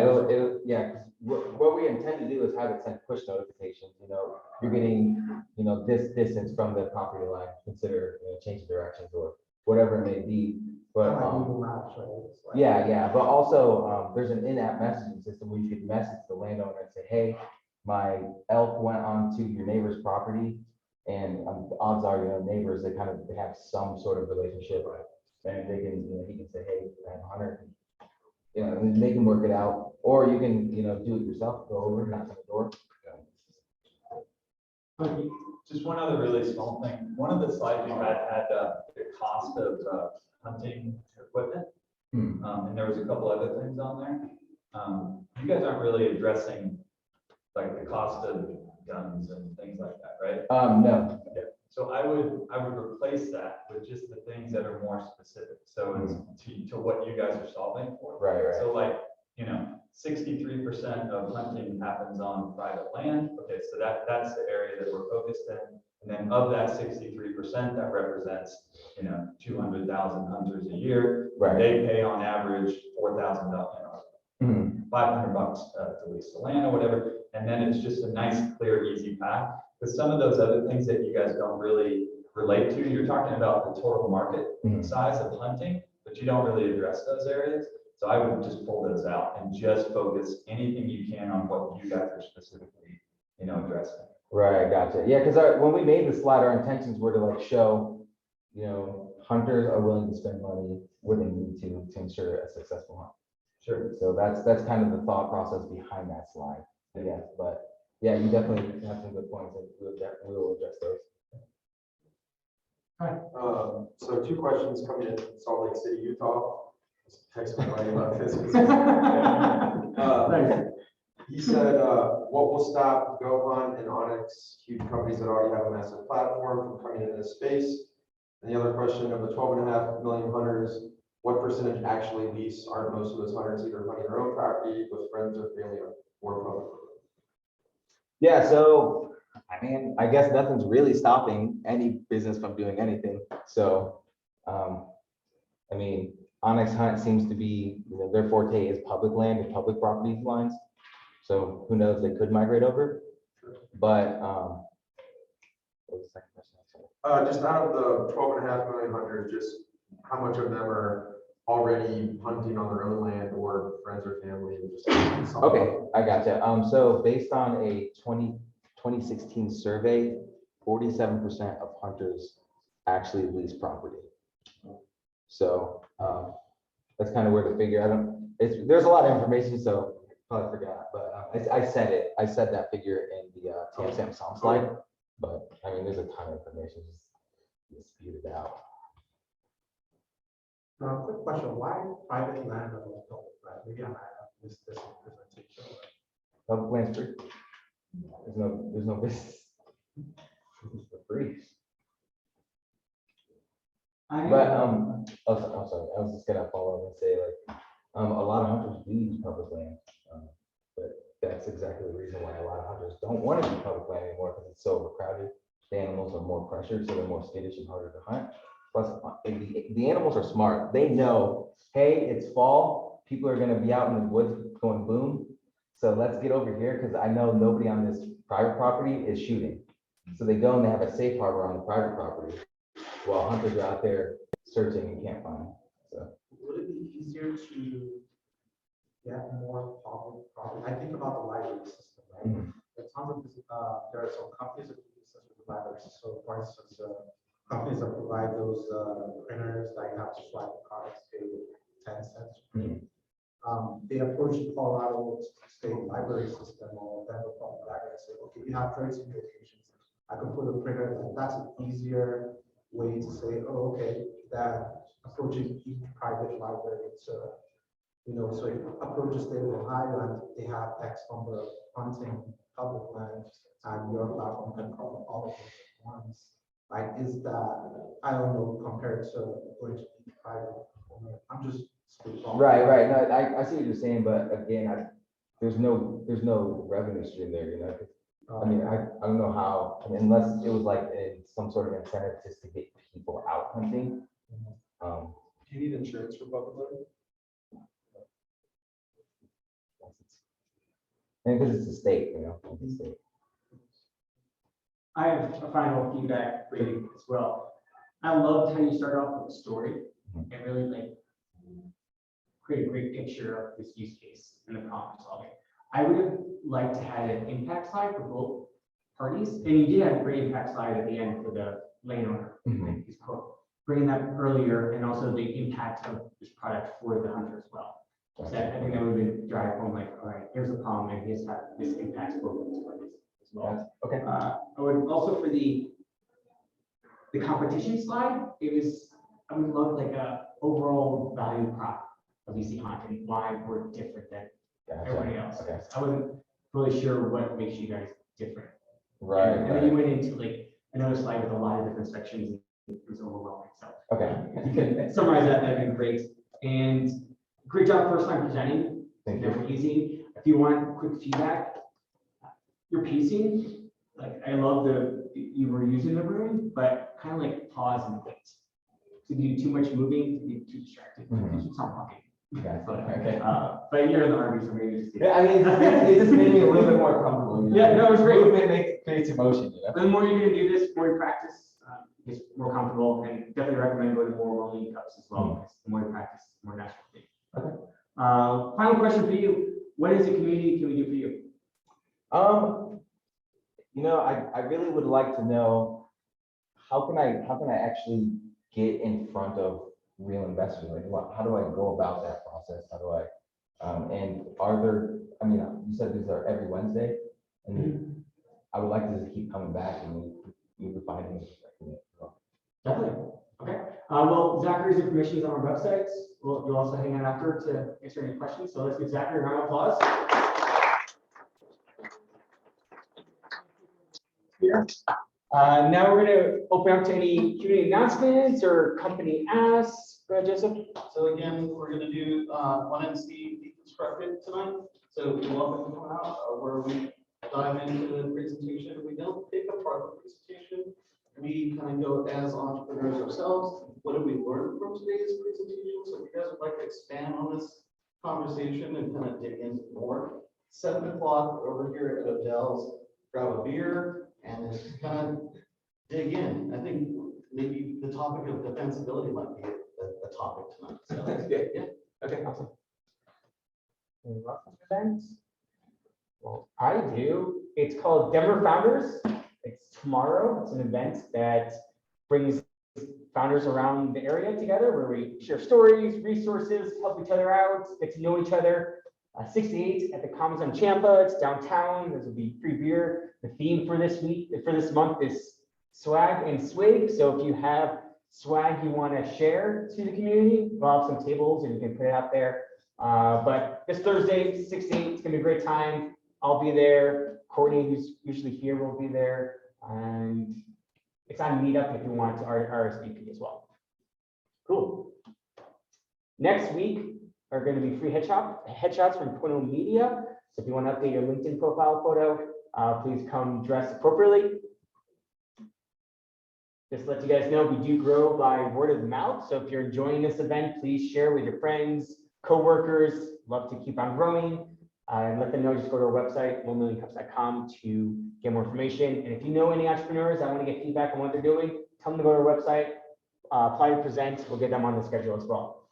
yeah, 'cause what we intend to do is have it send push notifications, you're getting, this distance from the property line, consider, change directions or whatever it may be. But, Kinda like Google Maps, right? It's like- yeah, but also, there's an in-app messaging system where you could message the landowner and say, hey, my elk went onto your neighbor's property. And the odds are, neighbors, they have some sort of relationship. And they can, he can say, hey, I have a hunter. And they can work it out, or you can, do it yourself, go over, knock on the door. Just one other really small thing. One of the slides you had the cost of hunting equipment. And there was a couple other things on there. You guys aren't really addressing like the cost of guns and things like that, right? No. Okay. So I would replace that with just the things that are more specific. So it's to what you guys are solving for. Right. So like, 63% of hunting happens on private land. Okay, so that's the area that we're focused in. And then of that 63%, that represents, 200,000 hunters a year. Right. They pay on average $4,000, $500 to lease the land or whatever. And then it's just a nice, clear, easy path. Because some of those other things that you guys don't really relate to, you're talking about the total market size of hunting, but you don't really address those areas. So I would just pull those out and just focus anything you can on what you guys are specifically, addressing. Right, gotcha. Yeah, because when we made the slide, our intentions were to like show, hunters are willing to spend money where they need to ensure a successful hunt. Sure. So that's kind of the thought process behind that slide. Yeah, but yeah, you definitely have some good points, and we will address those. Hi. So 2 questions coming in from Salt Lake City, Utah. Text my buddy about this. He said, what will stop GoHunt and Onyx, huge companies that already have a massive platform, from coming into this space? And the other question, of the 12.5 million hunters, what percentage actually lease? Aren't most of those hunters either hunting their own property with friends or family or public? Yeah, so I mean, I guess nothing's really stopping any business from doing anything. So, I mean, Onyx Hunt seems to be, their forte is public land and public property lines. So who knows, they could migrate over. But, what was the second question? Just out of the 12.5 million hunters, just how much of them are already hunting on their own land or friends or family? Just Okay, I gotcha. So based on a 2016 survey, 47% of hunters actually lease property. So that's kind of where the figure, there's a lot of information, so I probably forgot, but I said that figure in the TM Samsung slide, but I mean, there's a ton of information, just spewed it out. Quick question, why private land over public land? Maybe I might have missed this in the presentation. Public land's free. There's no business. It's for free. But I'm sorry, I was just gonna follow up and say like, a lot of hunters do use public land. But that's exactly the reason why a lot of hunters don't want to do public land anymore, because it's so overcrowded. The animals are more pressured, so they're more skittish and harder to hunt. plus the animals are smart. They know, hey, it's fall, people are gonna be out in the woods going boom. So let's get over here because I know nobody on this private property is shooting. So they go and they have a safe harbor on the private property while hunters are out there searching and can't find them. So Would it be easier to get more public property? I think about the library system, right? Mhm. There's tons of, there are some companies that do business with the libraries. So for instance, companies that provide those printers that you have to swipe the cards, pay 10 cents. They approach the Colorado State Library System or Denver Public Library and say, okay, you have 13 locations. I can put a printer, and that's an easier way to say, oh, okay, that approaching each private library. So, so if you approach the state of Ohio and they have X number of hunting public lands and your platform can cover all of those at once. Like, is that, I don't know, compared to going to each private, I'm just. right. No, I see what you're saying, but again, there's no revenue stream there, I mean, I don't know how, I mean, unless it was like some sort of incentive just to get people out hunting. Do you need insurance for public library? And because it's a state, it's a state. I have a final feedback for you as well. I loved how you started off with a story and really create a great picture of this use case and the problem solving. I would have liked to have an impact slide for both parties, and you did have a great impact slide at the end for the landowner. His quote, bringing that earlier, and also the impact of this product for the hunter as well. So I think that would have been drive home, like, all right, here's the problem, and here's how this impacts both of these parties as well. Okay. I would also for the competition slide, I would love like a overall value prop of VC Hunt and why we're different than everybody else. Okay. I wasn't really sure what makes you guys different. Right. And then you went into like another slide with a lot of different sections. It was overwhelming. So if you can summarize that, that'd be great. And great job first time presenting. Thank Never easy. If you want quick feedback, your pacing, like I love you were using the room, but kind of like pause and wait. To do too much moving, to be too distracted. It's not walking. But you're in the Army, so maybe just. Yeah, I mean, it just made me a little bit more comfortable. Yeah, no, it's great. Movement creates emotion, The more you're gonna do this, the more you practice, it's more comfortable, and definitely recommend going to more rolling cups as well. Because the more you practice, the more natural it is. Okay. Final question for you. What is a community can we do for you? I really would like to know how can I actually get in front of real investors? Like, how do I go about that process? How do I, and are there, you said these are every Wednesday, and I would like to just keep coming back and you would find me. Definitely. Okay. Well, Zachary's information is on our websites. You'll also hang out after to answer any questions. So let's give Zachary a round of applause. Here. Now we're going to open up to any community announcements or company asks. Go ahead, Joseph. So again, we're going to do 1MC deconstructed tonight. So you're welcome to come out where we dive into the presentation. We don't pick apart the presentation. We kind of go as entrepreneurs ourselves. What did we learn from today's presentation? So if you guys would like to expand on this conversation and kind of dig into more, 7 o'clock over here at Odell's, grab a beer and just kind of dig in. I think maybe the topic of defensibility might be a topic tonight. So, yeah. Okay, awesome. Well, I do. It's called Denver Founders. It's tomorrow. It's an event that brings founders around the area together where we share stories, resources, help each other out, get to know each other. 6 to 8 at the Commons on Champa. It's downtown. There will be free beer. The theme for this month is swag and swig. So if you have swag you want to share to the community, we'll have some tables and you can put it out there. But this Thursday, 6 to 8, it's gonna be a great time. I'll be there. Courtney, who's usually here, will be there. And it's on Meetup if you want to RSVP as well. Cool. Next week are going to be free headshots from 1MCDEN. So if you want to update your LinkedIn profile photo, please come dressed appropriately. Just to let you guys know, we do grow by word of mouth. So if you're enjoying this event, please share with your friends, coworkers. Love to keep on growing. And let them know, just go to our website, 1millioncups.com to get more information. And if you know any entrepreneurs that want to get feedback on what they're doing, tell them to go to our website, apply to present. We'll get them on the schedule as well.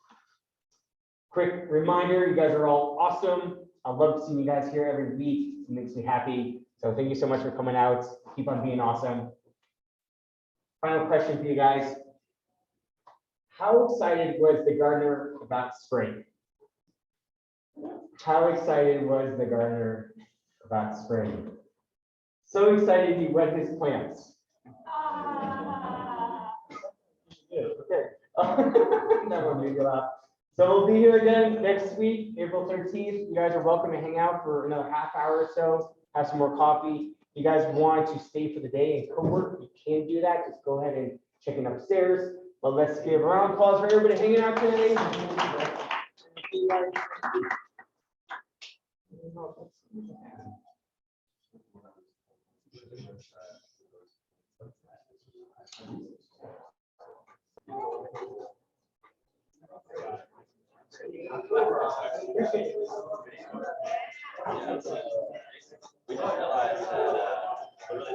Quick reminder, you guys are all awesome. I love seeing you guys here every week. It makes me happy. So thank you so much for coming out. Keep on being awesome. Final question for you guys. How excited was the gardener about spring? How excited was the gardener about spring? So excited he wet his plants. Okay. That one made me laugh. So we'll be here again next week, April 13th. You guys are welcome to hang out for another half hour or so, have some more coffee. If you guys want to stay for the day and co-work, you can do that. Just go ahead and check in upstairs. But let's give a round of applause for everybody hanging out today. We don't realize that really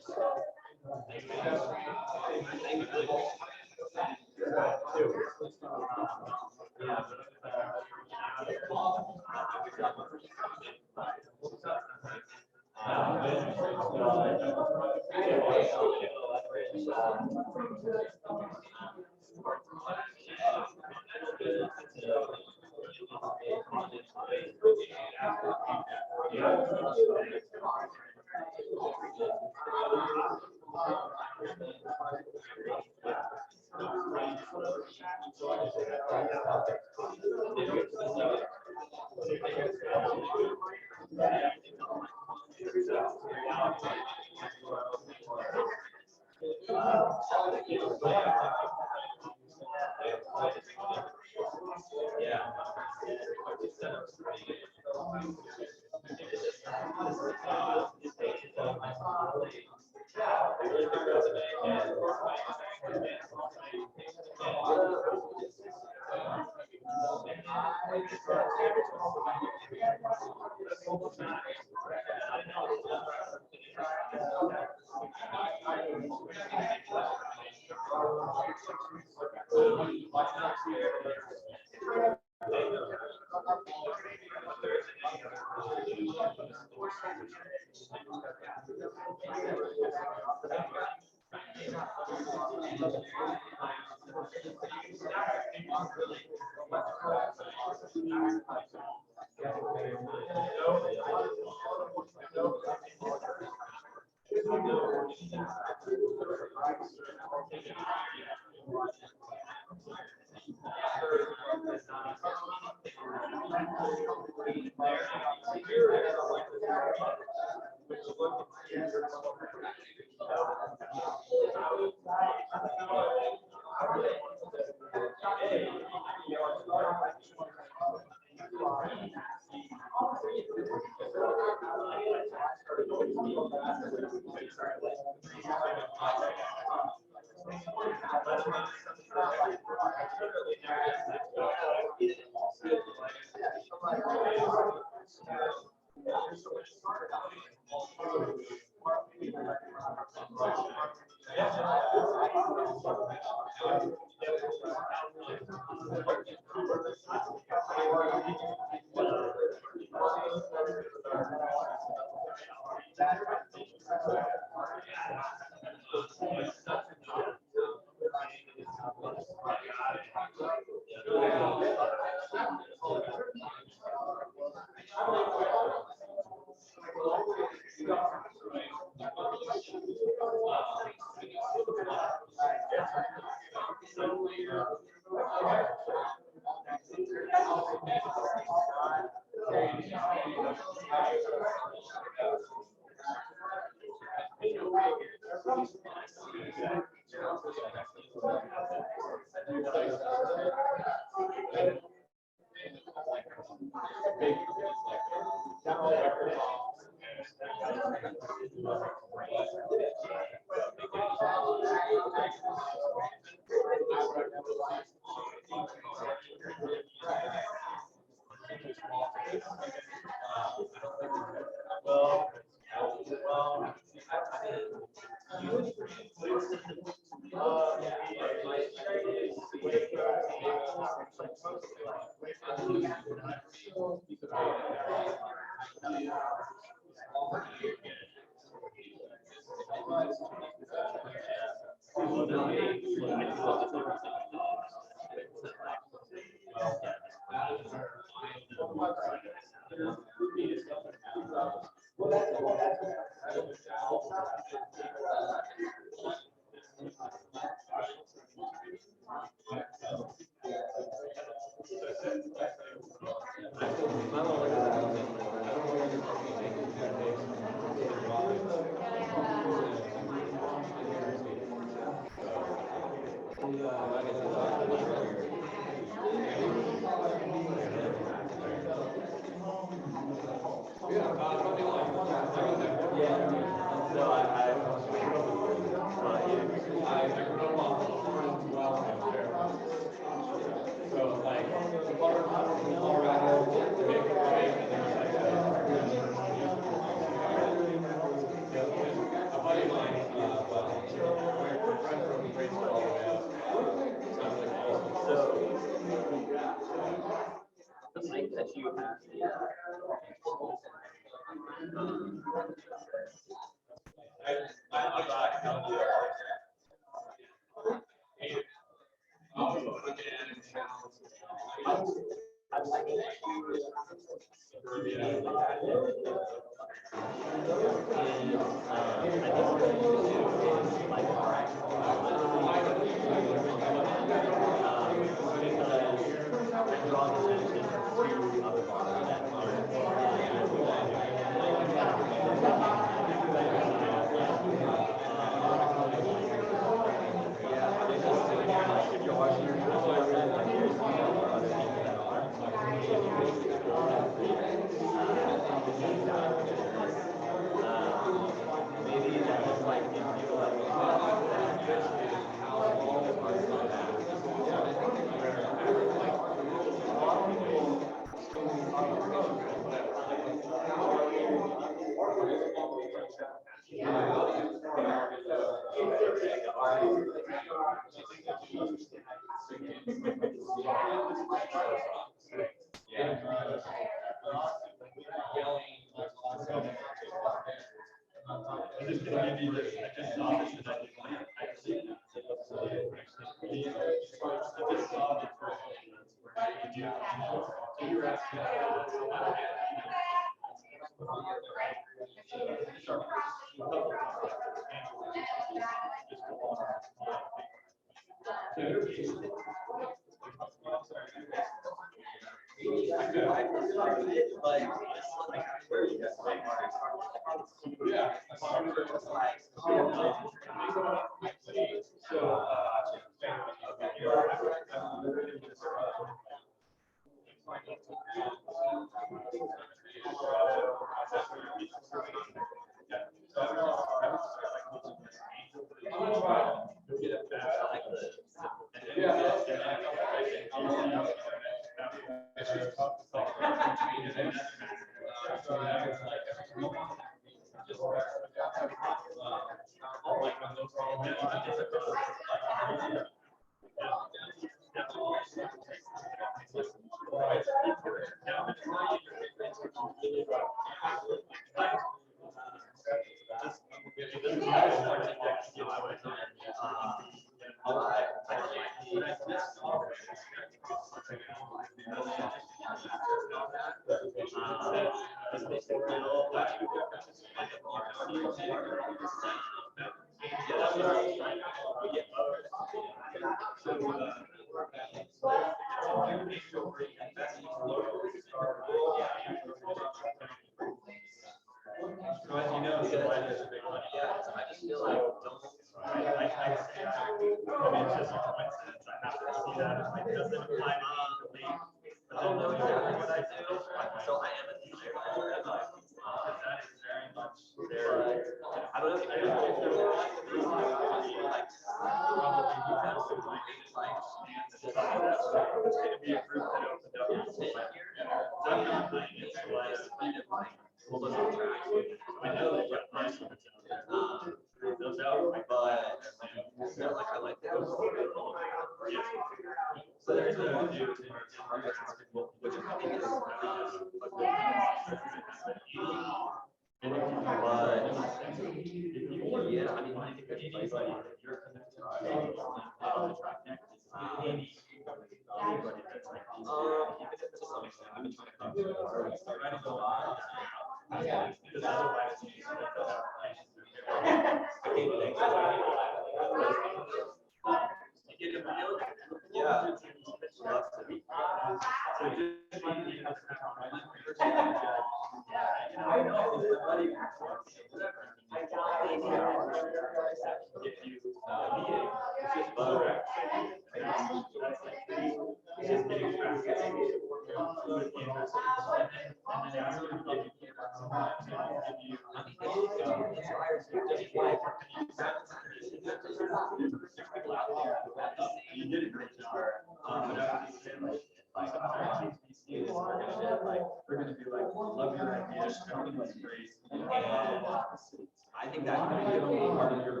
I think that could be part of your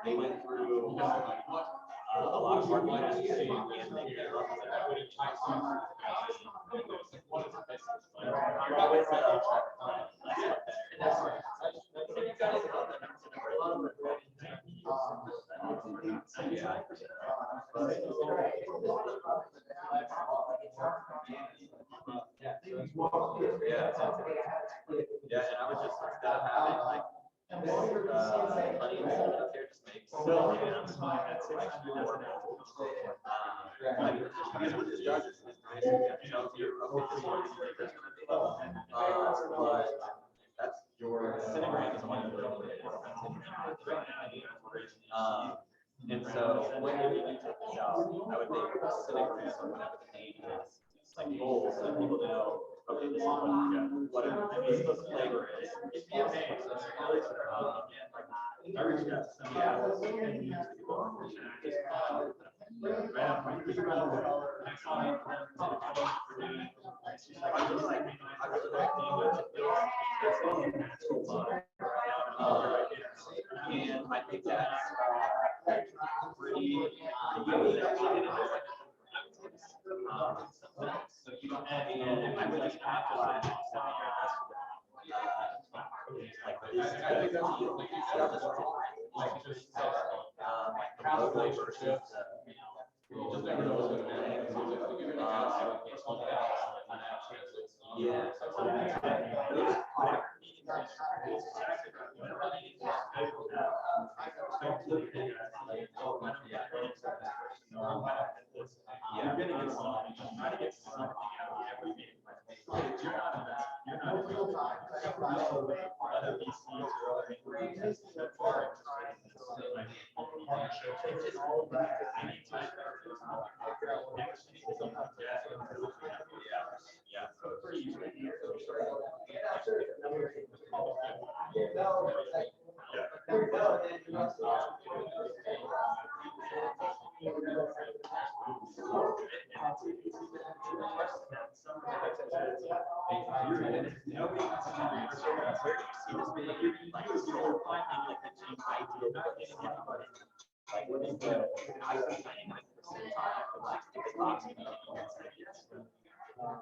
they went through a lot of hard times and they came up yeah, and I was just instead of having like honey and cinnamon up here just makes what this does is nice. You know, but that's your cinnamon is one of the and so when you take this out, I would make cinnamon or whatever the name is, like gold, so that people know, okay, this is what you got, whatever the flavor is. You'd be amazed. I reached out to somebody else and used and I think that's pretty unique. So you don't have, and I really have to like this you're gonna get something, try to get something out of every meeting. You're not other VCs or other agents that are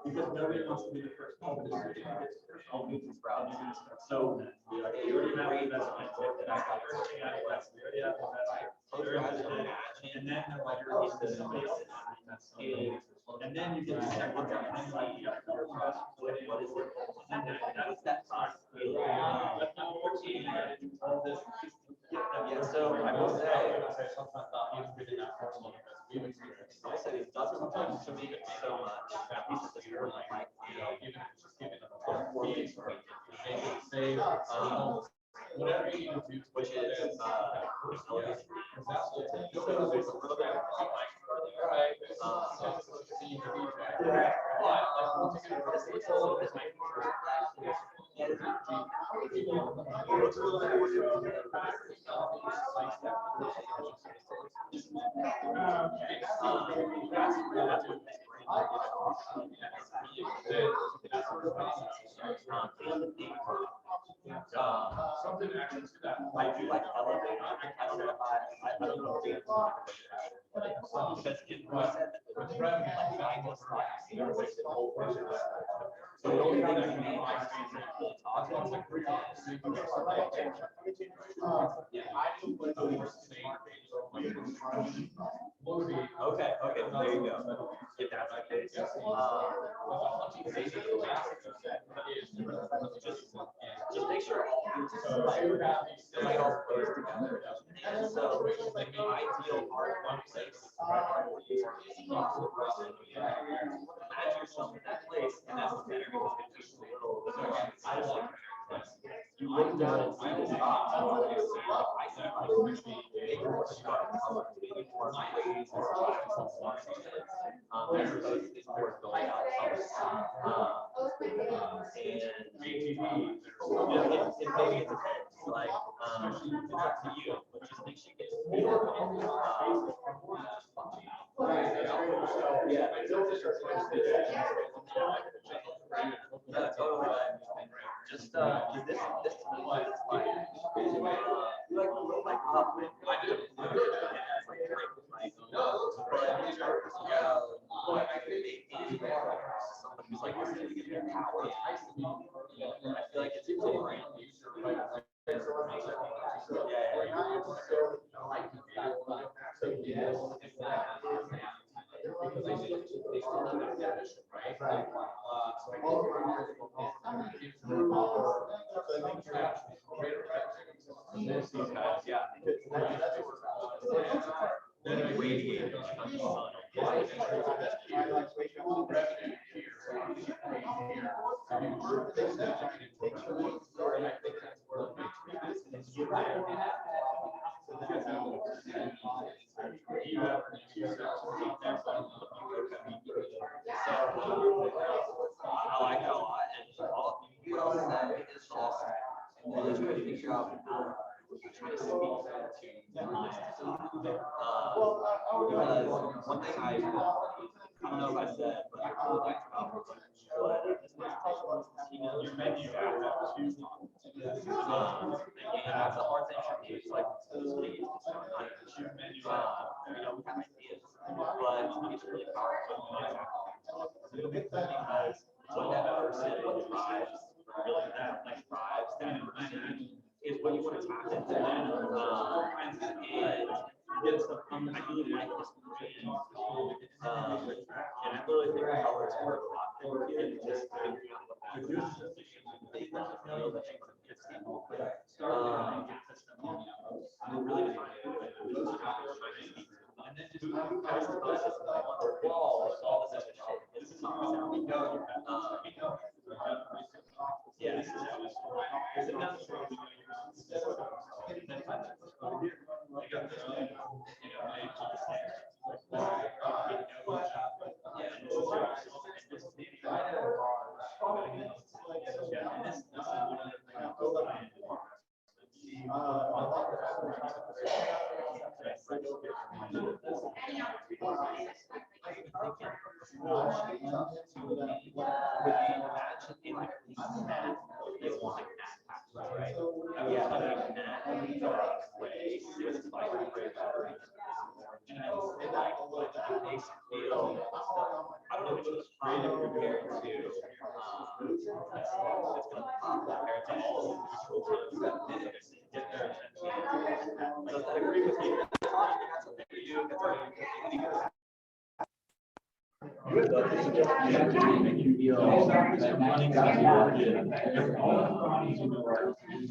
Because nobody wants to be the first one to switch all beans and sprouts. So you already have the best mindset that I got first thing out of West. We already have the best. And then they're like, you're used to this. And then you get the second one, and then like, you got your process, what is it? And then that was that time. But now 14, all this. Yeah, so I will say, I said it doesn't come to me so much, at least at this point, like, Whatever you need to do, which is, something actually to that. I do like elevator. I don't know if I don't know if it's because it was said that the revenue, like, I was like, so the only thing that made my okay, there you go. If that's the case, just make sure all like all flows together. And so the ideal art one place, imagine yourself in that place, and that's better because it's just a little. I just like you look down and see the top. I see like maybe more struck color, maybe more ways or as opposed to this more going out colors. And maybe it depends. Like it's up to you, but just make sure you get no, totally. Just this to me is like public. Somebody's like sitting in their power. I feel like it's boring. I like that a lot, and all you all said is just really trying to figure out how you're trying to speak to the mind. Because one thing I don't know if I said, but I really liked about this presentation was, your menu adds up to and that's the hard thing for me. It's like we have ideas, but it's really powerful because what that person drives, really that like drives that is what you want to tap into. And I really like this movie. And I really think colors work a lot for it. Just figuring out what that is. They don't know that they want to get people. Really define it. And then just on the wall, all this other shit. This is not we know. Yeah, this is how it's Running